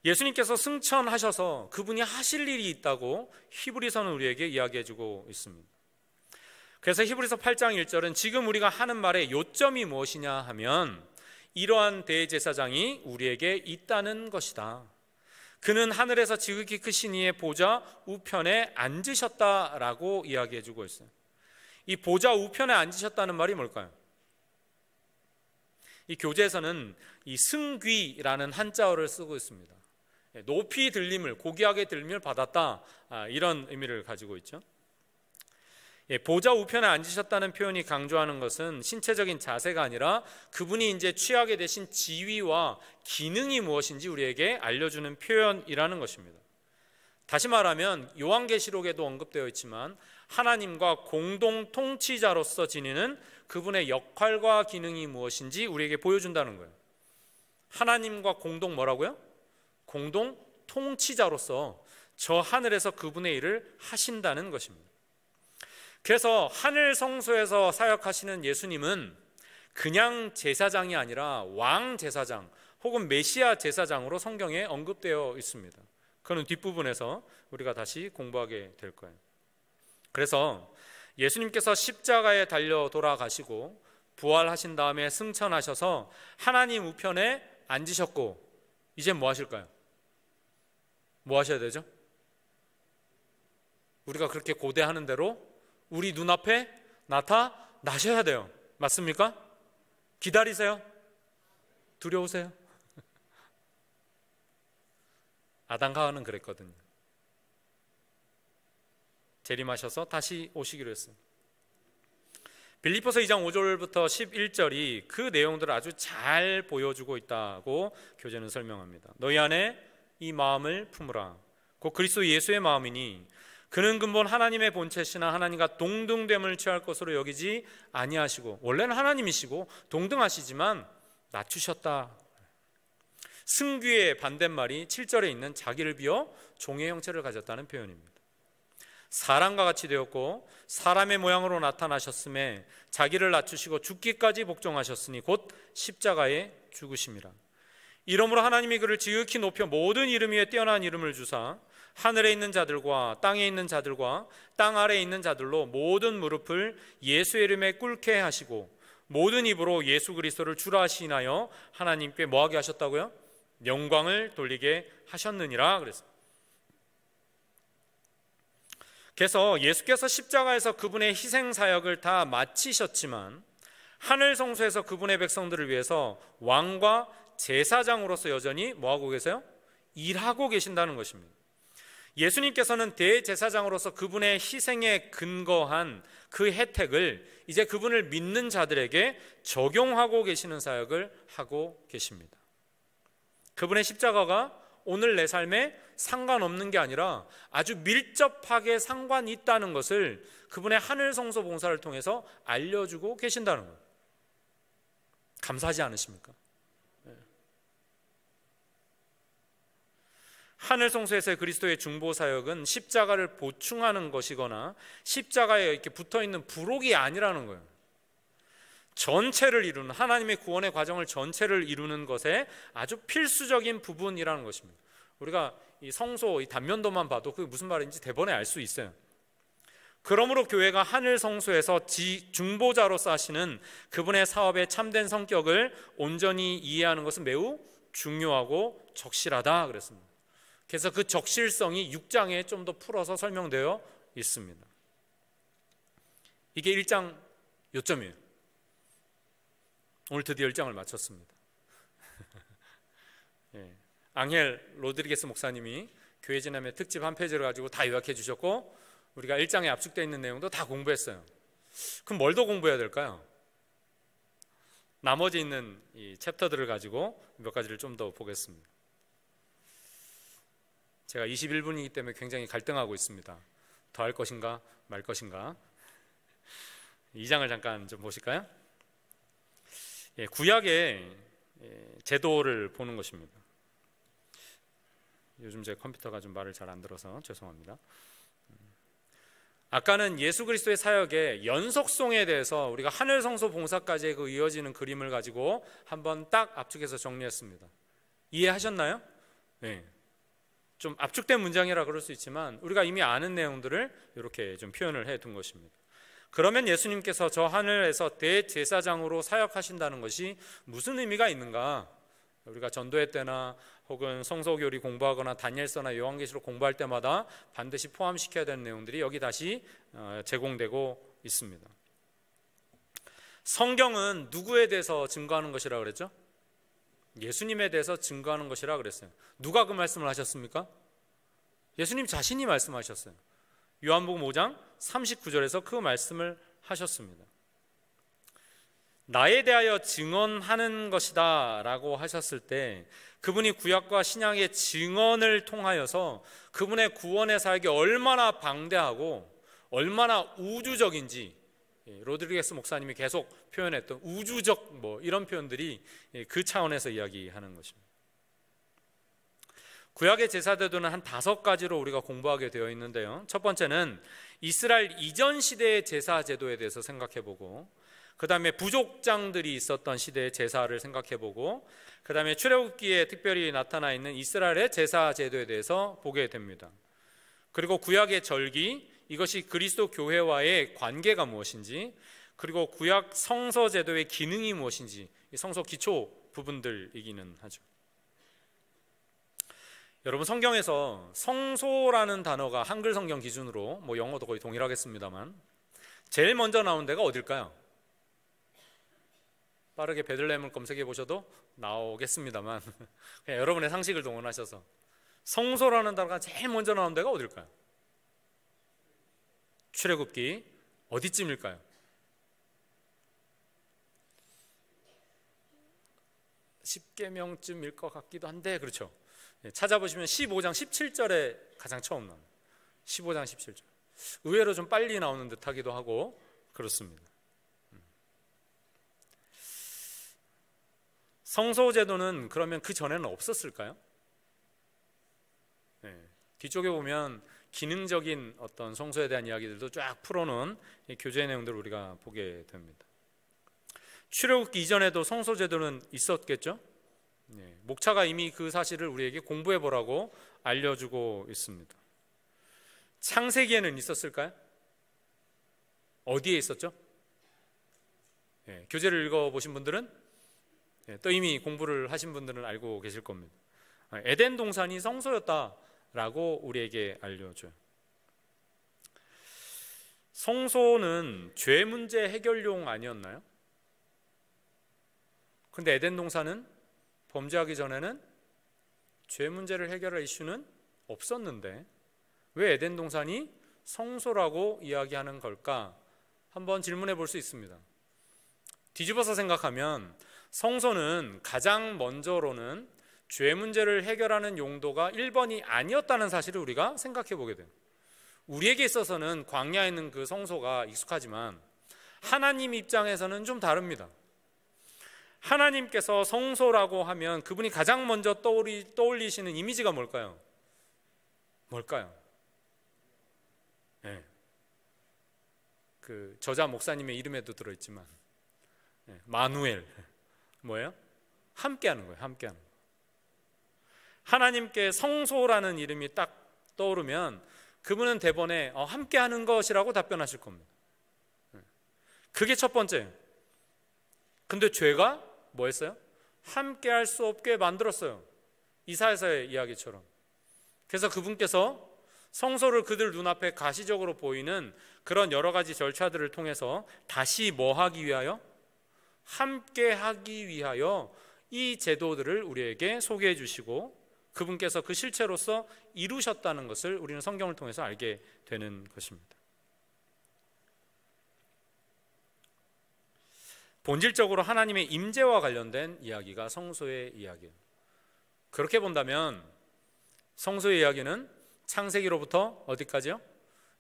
예수님께서 승천하셔서 그분이 하실 일이 있다고 히브리서는 우리에게 이야기해 주고 있습니다. 그래서 히브리서 8장 1절은 지금 우리가 하는 말의 요점이 무엇이냐 하면 이러한 대제사장이 우리에게 있다는 것이다. 그는 하늘에서 지극히 크신 이의 보좌 우편에 앉으셨다라고 이야기해 주고 있어요. 이 보좌 우편에 앉으셨다는 말이 뭘까요? 이 교재에서는 이 승귀라는 한자어를 쓰고 있습니다. 높이 들림을, 고귀하게 들림을 받았다, 이런 의미를 가지고 있죠. 보좌 우편에 앉으셨다는 표현이 강조하는 것은 신체적인 자세가 아니라 그분이 이제 취하게 되신 지위와 기능이 무엇인지 우리에게 알려주는 표현이라는 것입니다. 다시 말하면 요한계시록에도 언급되어 있지만 하나님과 공동 통치자로서 지니는 그분의 역할과 기능이 무엇인지 우리에게 보여준다는 거예요. 하나님과 공동 뭐라고요? 공동 통치자로서 저 하늘에서 그분의 일을 하신다는 것입니다. 그래서 하늘 성소에서 사역하시는 예수님은 그냥 제사장이 아니라 왕 제사장, 혹은 메시아 제사장으로 성경에 언급되어 있습니다. 그는 뒷부분에서 우리가 다시 공부하게 될 거예요. 그래서 예수님께서 십자가에 달려 돌아가시고 부활하신 다음에 승천하셔서 하나님 우편에 앉으셨고, 이제 뭐 하실까요? 뭐 하셔야 되죠? 우리가 그렇게 고대하는 대로 우리 눈앞에 나타나셔야 돼요. 맞습니까? 기다리세요. 두려우세요? 아담과 하와는 그랬거든요. 재림하셔서 다시 오시기로 했어요. 빌립보서 2장 5절부터 11절이 그 내용들을 아주 잘 보여주고 있다고 교재는 설명합니다. 너희 안에 이 마음을 품으라. 곧 그리스도 예수의 마음이니 그는 근본 하나님의 본체시나 하나님과 동등됨을 취할 것으로 여기지 아니하시고, 원래는 하나님이시고 동등하시지만 낮추셨다. 승귀의 반대말이 7절에 있는 자기를 비워 종의 형체를 가졌다는 표현입니다. 사람과 같이 되었고 사람의 모양으로 나타나셨음에 자기를 낮추시고 죽기까지 복종하셨으니 곧 십자가에 죽으심이라. 이러므로 하나님이 그를 지극히 높여 모든 이름 위에 뛰어난 이름을 주사 하늘에 있는 자들과 땅에 있는 자들과 땅 아래에 있는 자들로 모든 무릎을 예수의 이름에 꿇게 하시고 모든 입으로 예수 그리스도를 주라 시인하여 하나님께 뭐하게 하셨다고요? 영광을 돌리게 하셨느니라 그랬어요. 그래서 예수께서 십자가에서 그분의 희생 사역을 다 마치셨지만 하늘 성소에서 그분의 백성들을 위해서 왕과 제사장으로서 여전히 뭐하고 계세요? 일하고 계신다는 것입니다. 예수님께서는 대제사장으로서 그분의 희생에 근거한 그 혜택을 이제 그분을 믿는 자들에게 적용하고 계시는 사역을 하고 계십니다. 그분의 십자가가 오늘 내 삶에 상관없는 게 아니라 아주 밀접하게 상관이 있다는 것을 그분의 하늘 성소 봉사를 통해서 알려주고 계신다는 거예요. 감사하지 않으십니까? 하늘 성소에서의 그리스도의 중보 사역은 십자가를 보충하는 것이거나 십자가에 이렇게 붙어있는 부록이 아니라는 거예요. 전체를 이루는, 하나님의 구원의 과정을 전체를 이루는 것에 아주 필수적인 부분이라는 것입니다. 우리가 이 성소, 이 단면도만 봐도 그게 무슨 말인지 대번에 알 수 있어요. 그러므로 교회가 하늘 성소에서 중보자로서 하시는 그분의 사업의 참된 성격을 온전히 이해하는 것은 매우 중요하고 적실하다 그랬습니다. 그래서 그 적실성이 6장에 좀 더 풀어서 설명되어 있습니다. 이게 1장 요점이에요. 오늘 드디어 1장을 마쳤습니다. 예. 앙헬 로드리게스 목사님이 교회 지남의 특집 한 페이지를 가지고 다 요약해 주셨고 우리가 1장에 압축되어 있는 내용도 다 공부했어요. 그럼 뭘 더 공부해야 될까요? 나머지 있는 이 챕터들을 가지고 몇 가지를 좀 더 보겠습니다. 제가 21분이기 때문에 굉장히 갈등하고 있습니다. 더 할 것인가 말 것인가. 2장을 잠깐 좀 보실까요? 예, 구약의 제도를 보는 것입니다. 요즘 제 컴퓨터가 좀 말을 잘 안 들어서 죄송합니다. 아까는 예수 그리스도의 사역의 연속성에 대해서 우리가 하늘 성소 봉사까지 그 이어지는 그림을 가지고 한번 딱 압축해서 정리했습니다. 이해하셨나요? 네. 좀 압축된 문장이라 그럴 수 있지만 우리가 이미 아는 내용들을 이렇게 좀 표현을 해둔 것입니다. 그러면 예수님께서 저 하늘에서 대제사장으로 사역하신다는 것이 무슨 의미가 있는가? 우리가 전도회 때나 혹은 성서교리 공부하거나 다니엘서나 요한계시록 공부할 때마다 반드시 포함시켜야 되는 내용들이 여기 다시 제공되고 있습니다. 성경은 누구에 대해서 증거하는 것이라 그랬죠? 예수님에 대해서 증거하는 것이라 그랬어요. 누가 그 말씀을 하셨습니까? 예수님 자신이 말씀하셨어요. 요한복음 5장 39절에서 그 말씀을 하셨습니다. 나에 대하여 증언하는 것이다 라고 하셨을 때 그분이 구약과 신약의 증언을 통하여서 그분의 구원의 사역이 얼마나 방대하고 얼마나 우주적인지 로드리게스 목사님이 계속 표현했던 우주적 이런 표현들이 그 차원에서 이야기하는 것입니다. 구약의 제사제도는 한 5가지로 우리가 공부하게 되어 있는데요. 첫 번째는 이스라엘 이전 시대의 제사제도에 대해서 생각해보고, 그 다음에 부족장들이 있었던 시대의 제사를 생각해보고, 그 다음에 출애굽기에 특별히 나타나 있는 이스라엘의 제사 제도에 대해서 보게 됩니다. 그리고 구약의 절기, 이것이 그리스도 교회와의 관계가 무엇인지, 그리고 구약 성서 제도의 기능이 무엇인지, 성서 기초 부분들이기는 하죠. 여러분, 성경에서 성소라는 단어가 한글 성경 기준으로, 영어도 거의 동일하겠습니다만, 제일 먼저 나온 데가 어딜까요? 빠르게 베들레헴을 검색해 보셔도 나오겠습니다만, 그냥 여러분의 상식을 동원하셔서 성소라는 단어가 제일 먼저 나온 데가 어딜까요? 출애굽기 어디쯤일까요? 10계명쯤일 것 같기도 한데, 그렇죠. 찾아보시면 15장 17절에 가장 처음 나옵니다. 15장 17절. 의외로 좀 빨리 나오는 듯 하기도 하고 그렇습니다. 성소제도는 그러면 그 전에는 없었을까요? 뒤쪽에 보면 기능적인 어떤 성소에 대한 이야기들도 쫙 풀어놓은 교제의 내용들을 우리가 보게 됩니다. 출애굽기 이전에도 성소제도는 있었겠죠? 목차가 이미 그 사실을 우리에게 공부해 보라고 알려주고 있습니다. 창세기에는 있었을까요? 어디에 있었죠? 교재를 읽어보신 분들은, 또 이미 공부를 하신 분들은 알고 계실 겁니다. 에덴 동산이 성소였다라고 우리에게 알려줘요. 성소는 죄 문제 해결용 아니었나요? 근데 에덴 동산은 범죄하기 전에는 죄 문제를 해결할 이슈는 없었는데 왜 에덴 동산이 성소라고 이야기하는 걸까? 한번 질문해 볼 수 있습니다. 뒤집어서 생각하면 성소는 가장 먼저로는 죄 문제를 해결하는 용도가 1번이 아니었다는 사실을 우리가 생각해 보게 돼요. 우리에게 있어서는 광야에 있는 그 성소가 익숙하지만 하나님 입장에서는 좀 다릅니다. 하나님께서 성소라고 하면 그분이 가장 먼저 떠올리시는 이미지가 뭘까요? 그 저자 목사님의 이름에도 들어있지만 마누엘, 뭐예요? 함께하는 거예요. 함께하는 거. 하나님께 성소라는 이름이 딱 떠오르면 그분은 대번에 함께하는 것이라고 답변하실 겁니다. 그게 첫 번째. 근데 죄가 뭐 했어요? 함께할 수 없게 만들었어요. 이사야서의 이야기처럼. 그래서 그분께서 성소를 그들 눈앞에 가시적으로 보이는 그런 여러 가지 절차들을 통해서 다시 뭐 하기 위하여? 함께 하기 위하여 이 제도들을 우리에게 소개해 주시고 그분께서 그 실체로서 이루셨다는 것을 우리는 성경을 통해서 알게 되는 것입니다. 본질적으로 하나님의 임재와 관련된 이야기가 성소의 이야기예요. 그렇게 본다면 성소의 이야기는 창세기로부터 어디까지요?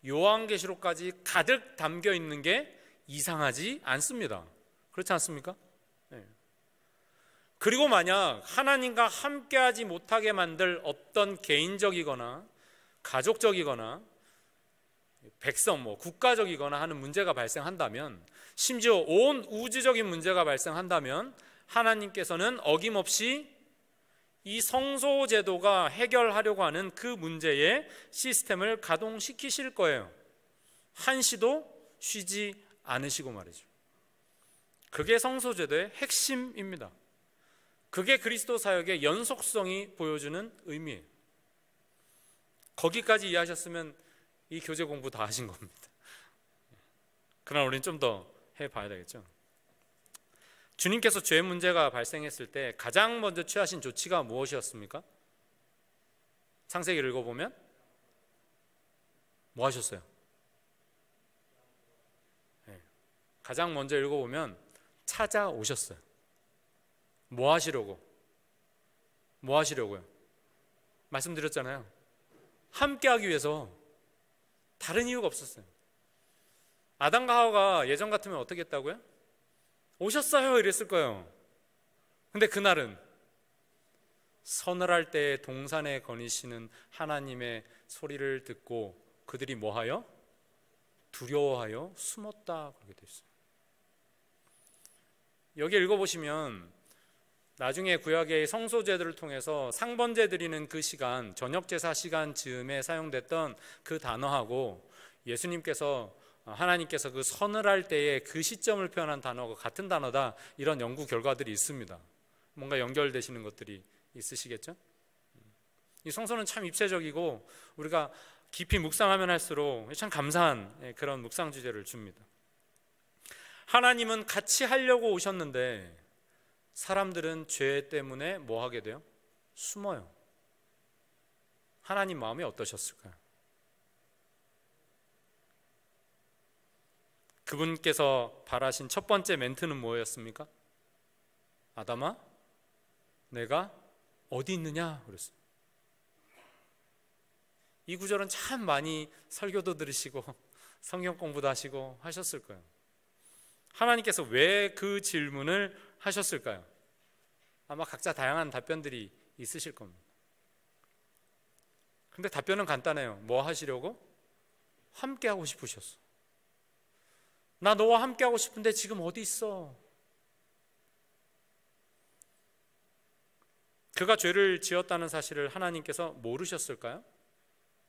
요한계시록까지 가득 담겨 있는 게 이상하지 않습니다. 그렇지 않습니까? 네. 그리고 만약 하나님과 함께하지 못하게 만들 어떤 개인적이거나 가족적이거나 백성, 국가적이거나 하는 문제가 발생한다면, 심지어 온 우주적인 문제가 발생한다면 하나님께서는 어김없이 이 성소 제도가 해결하려고 하는 그 문제의 시스템을 가동시키실 거예요. 한시도 쉬지 않으시고 말이죠. 그게 성소 제도의 핵심입니다. 그게 그리스도 사역의 연속성이 보여주는 의미예요. 거기까지 이해하셨으면 이 교재 공부 다 하신 겁니다. 그러나 우리는 좀 더 해봐야 되겠죠. 주님께서 죄 문제가 발생했을 때 가장 먼저 취하신 조치가 무엇이었습니까? 창세기를 읽어보면 뭐 하셨어요? 가장 먼저 읽어보면 찾아오셨어요. 뭐 하시려고? 뭐 하시려고요? 말씀드렸잖아요. 함께하기 위해서. 다른 이유가 없었어요. 아담과 하와가 예전 같으면 어떻게 했다고요? 오셨어요 이랬을 거예요. 근데 그날은 서늘할 때 동산에 거니시는 하나님의 소리를 듣고 그들이 뭐하여? 두려워하여 숨었다 그렇게 돼 있어요. 여기 읽어보시면 나중에 구약의 성소제들을 통해서 상번제 드리는 그 시간, 저녁제사 시간 즈음에 사용됐던 그 단어하고 예수님께서 하나님께서 그 선을 할 때의 그 시점을 표현한 단어가 같은 단어다, 이런 연구 결과들이 있습니다. 뭔가 연결되시는 것들이 있으시겠죠? 이 성서는 참 입체적이고 우리가 깊이 묵상하면 할수록 참 감사한 그런 묵상 주제를 줍니다. 하나님은 같이 하려고 오셨는데 사람들은 죄 때문에 뭐 하게 돼요? 숨어요. 하나님 마음이 어떠셨을까요? 그분께서 바라신 첫 번째 멘트는 뭐였습니까? 아담아, 내가 어디 있느냐 그랬어요. 이 구절은 참 많이 설교도 들으시고 성경 공부도 하시고 하셨을 거예요. 하나님께서 왜 그 질문을 하셨을까요? 아마 각자 다양한 답변들이 있으실 겁니다. 근데 답변은 간단해요. 뭐 하시려고? 함께 하고 싶으셨어. 나 너와 함께 하고 싶은데 지금 어디 있어? 그가 죄를 지었다는 사실을 하나님께서 모르셨을까요?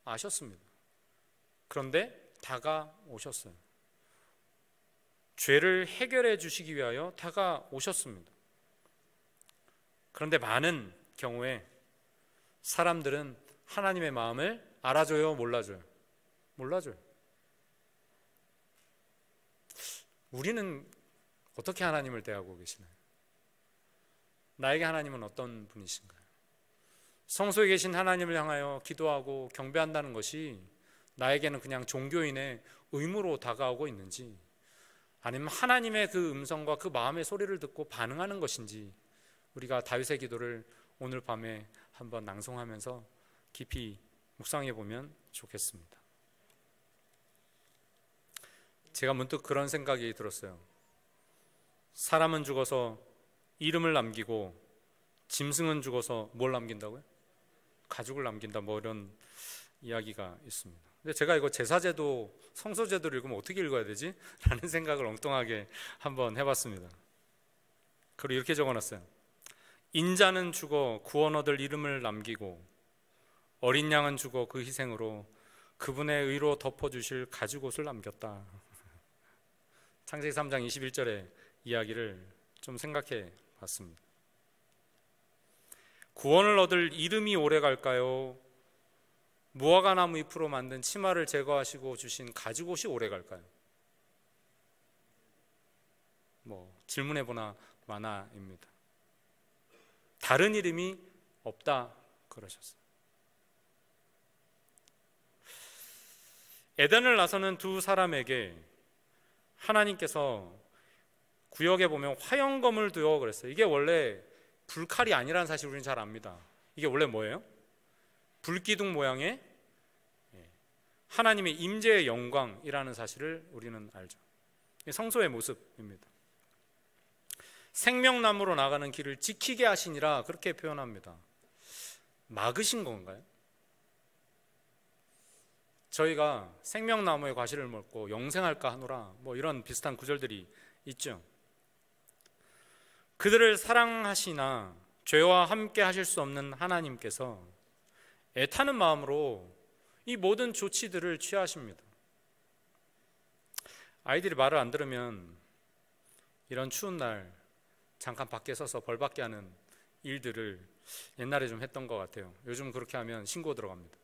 아셨습니다. 그런데 다가오셨어요. 죄를 해결해 주시기 위하여 다가오셨습니다. 그런데 많은 경우에 사람들은 하나님의 마음을 알아줘요, 몰라줘요? 몰라줘요. 우리는 어떻게 하나님을 대하고 계시나요? 나에게 하나님은 어떤 분이신가요? 성소에 계신 하나님을 향하여 기도하고 경배한다는 것이 나에게는 그냥 종교인의 의무로 다가오고 있는지, 아니면 하나님의 그 음성과 그 마음의 소리를 듣고 반응하는 것인지, 우리가 다윗의 기도를 오늘 밤에 한번 낭송하면서 깊이 묵상해 보면 좋겠습니다. 제가 문득 그런 생각이 들었어요. 사람은 죽어서 이름을 남기고 짐승은 죽어서 뭘 남긴다고요? 가죽을 남긴다, 뭐 이런 이야기가 있습니다. 근데 제가 이거 제사제도, 성소제도를 읽으면 어떻게 읽어야 되지? 라는 생각을 엉뚱하게 한번 해봤습니다. 그리고 이렇게 적어놨어요. 인자는 죽어 구원 얻을 이름을 남기고 어린 양은 죽어 그 희생으로 그분의 의로 덮어주실 가죽옷을 남겼다. 창세기 3장 21절의 이야기를 좀 생각해 봤습니다. 구원을 얻을 이름이 오래 갈까요? 무화과나무 잎으로 만든 치마를 제거하시고 주신 가죽옷이 오래 갈까요? 질문해보나 마나입니다. 다른 이름이 없다 그러셨어요. 에덴을 나서는 두 사람에게 하나님께서 구역에 보면 화영검을 두어 그랬어요. 이게 원래 불칼이 아니라는 사실 우리는 잘 압니다. 이게 원래 뭐예요? 불기둥 모양의 하나님의 임재의 영광이라는 사실을 우리는 알죠. 성소의 모습입니다. 생명나무로 나가는 길을 지키게 하시니라 그렇게 표현합니다. 막으신 건가요? 저희가 생명나무의 과실을 먹고 영생할까 하노라, 이런 비슷한 구절들이 있죠. 그들을 사랑하시나 죄와 함께 하실 수 없는 하나님께서 애타는 마음으로 이 모든 조치들을 취하십니다. 아이들이 말을 안 들으면 이런 추운 날 잠깐 밖에 서서 벌받게 하는 일들을 옛날에 좀 했던 것 같아요. 요즘 그렇게 하면 신고 들어갑니다.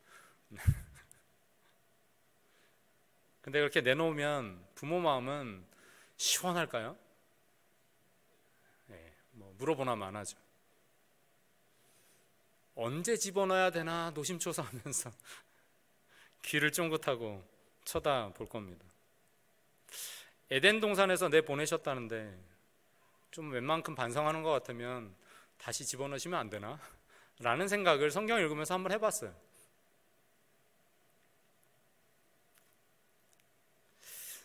근데 그렇게 내놓으면 부모 마음은 시원할까요? 물어보나 마나죠. 언제 집어넣어야 되나 노심초사하면서 귀를 쫑긋하고 쳐다볼 겁니다. 에덴 동산에서 내보내셨다는데 좀 웬만큼 반성하는 것 같으면 다시 집어넣으시면 안 되나? 라는 생각을 성경 읽으면서 한번 해봤어요.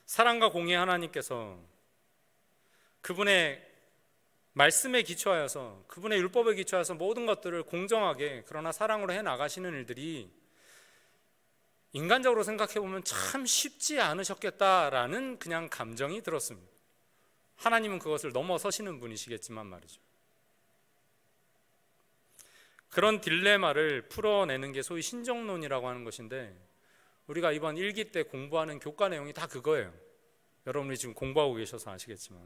사랑과 공의 하나님께서 그분의 말씀에 기초하여서, 그분의 율법에 기초하여서 모든 것들을 공정하게 그러나 사랑으로 해나가시는 일들이 인간적으로 생각해보면 참 쉽지 않으셨겠다라는 그냥 감정이 들었습니다. 하나님은 그것을 넘어서시는 분이시겠지만 말이죠. 그런 딜레마를 풀어내는 게 소위 신정론이라고 하는 것인데, 우리가 이번 1기 때 공부하는 교과 내용이 다 그거예요. 여러분이 지금 공부하고 계셔서 아시겠지만,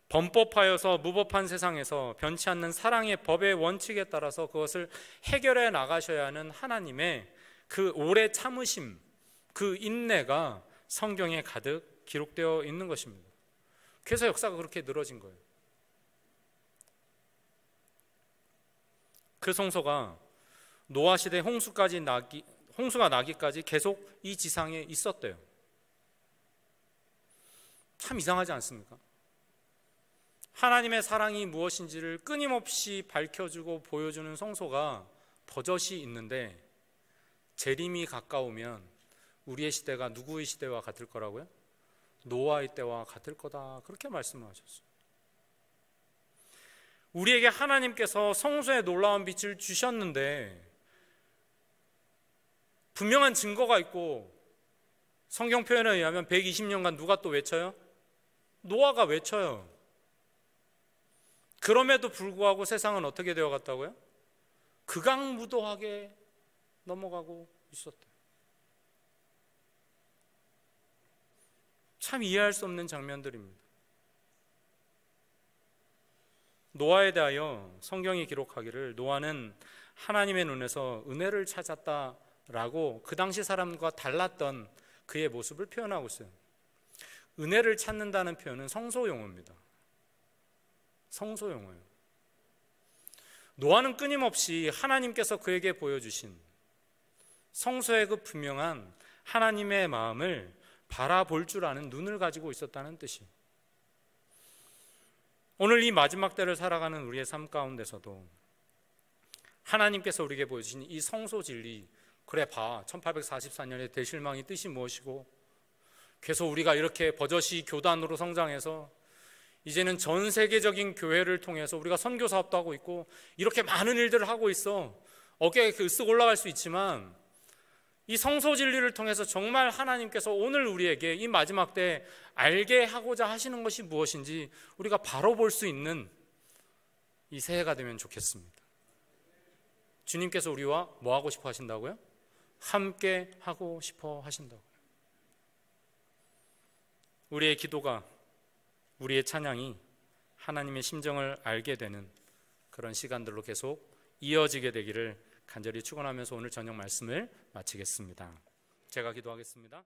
범법하여서 무법한 세상에서 변치 않는 사랑의 법의 원칙에 따라서 그것을 해결해 나가셔야 하는 하나님의 그 오래 참으심, 그 인내가 성경에 가득 기록되어 있는 것입니다. 그래서 역사가 그렇게 늘어진 거예요. 그 성소가 노아 시대 홍수가 나기까지 계속 이 지상에 있었대요. 참 이상하지 않습니까? 하나님의 사랑이 무엇인지를 끊임없이 밝혀주고 보여주는 성소가 버젓이 있는데, 재림이 가까우면 우리의 시대가 누구의 시대와 같을 거라고요? 노아의 때와 같을 거다, 그렇게 말씀하셨어요. 우리에게 하나님께서 성소의 놀라운 빛을 주셨는데 분명한 증거가 있고, 성경 표현에 의하면 120년간 누가 또 외쳐요? 노아가 외쳐요. 그럼에도 불구하고 세상은 어떻게 되어 갔다고요? 극악무도하게 넘어가고 있었대요. 참 이해할 수 없는 장면들입니다. 노아에 대하여 성경이 기록하기를 노아는 하나님의 눈에서 은혜를 찾았다라고 그 당시 사람과 달랐던 그의 모습을 표현하고 있어요. 은혜를 찾는다는 표현은 성소 용어입니다. 성소 용어예요. 노아는 끊임없이 하나님께서 그에게 보여주신 성소의 그 분명한 하나님의 마음을 바라볼 줄 아는 눈을 가지고 있었다는 뜻이에요. 오늘 이 마지막 때를 살아가는 우리의 삶 가운데서도 하나님께서 우리에게 보여주신 이 성소 진리, 그래 봐, 1844년의 대실망의 뜻이 무엇이고, 그래서 우리가 이렇게 버젓이 교단으로 성장해서 이제는 전 세계적인 교회를 통해서 우리가 선교 사업도 하고 있고 이렇게 많은 일들을 하고 있어. 어깨에 쓱 올라갈 수 있지만, 이 성소 진리를 통해서 정말 하나님께서 오늘 우리에게 이 마지막 때 알게 하고자 하시는 것이 무엇인지 우리가 바로 볼 수 있는 이 새해가 되면 좋겠습니다. 주님께서 우리와 뭐 하고 싶어 하신다고요? 함께 하고 싶어 하신다고요. 우리의 기도가, 우리의 찬양이 하나님의 심정을 알게 되는 그런 시간들로 계속 이어지게 되기를 간절히 축원하면서 오늘 저녁 말씀을 마치겠습니다. 제가 기도하겠습니다.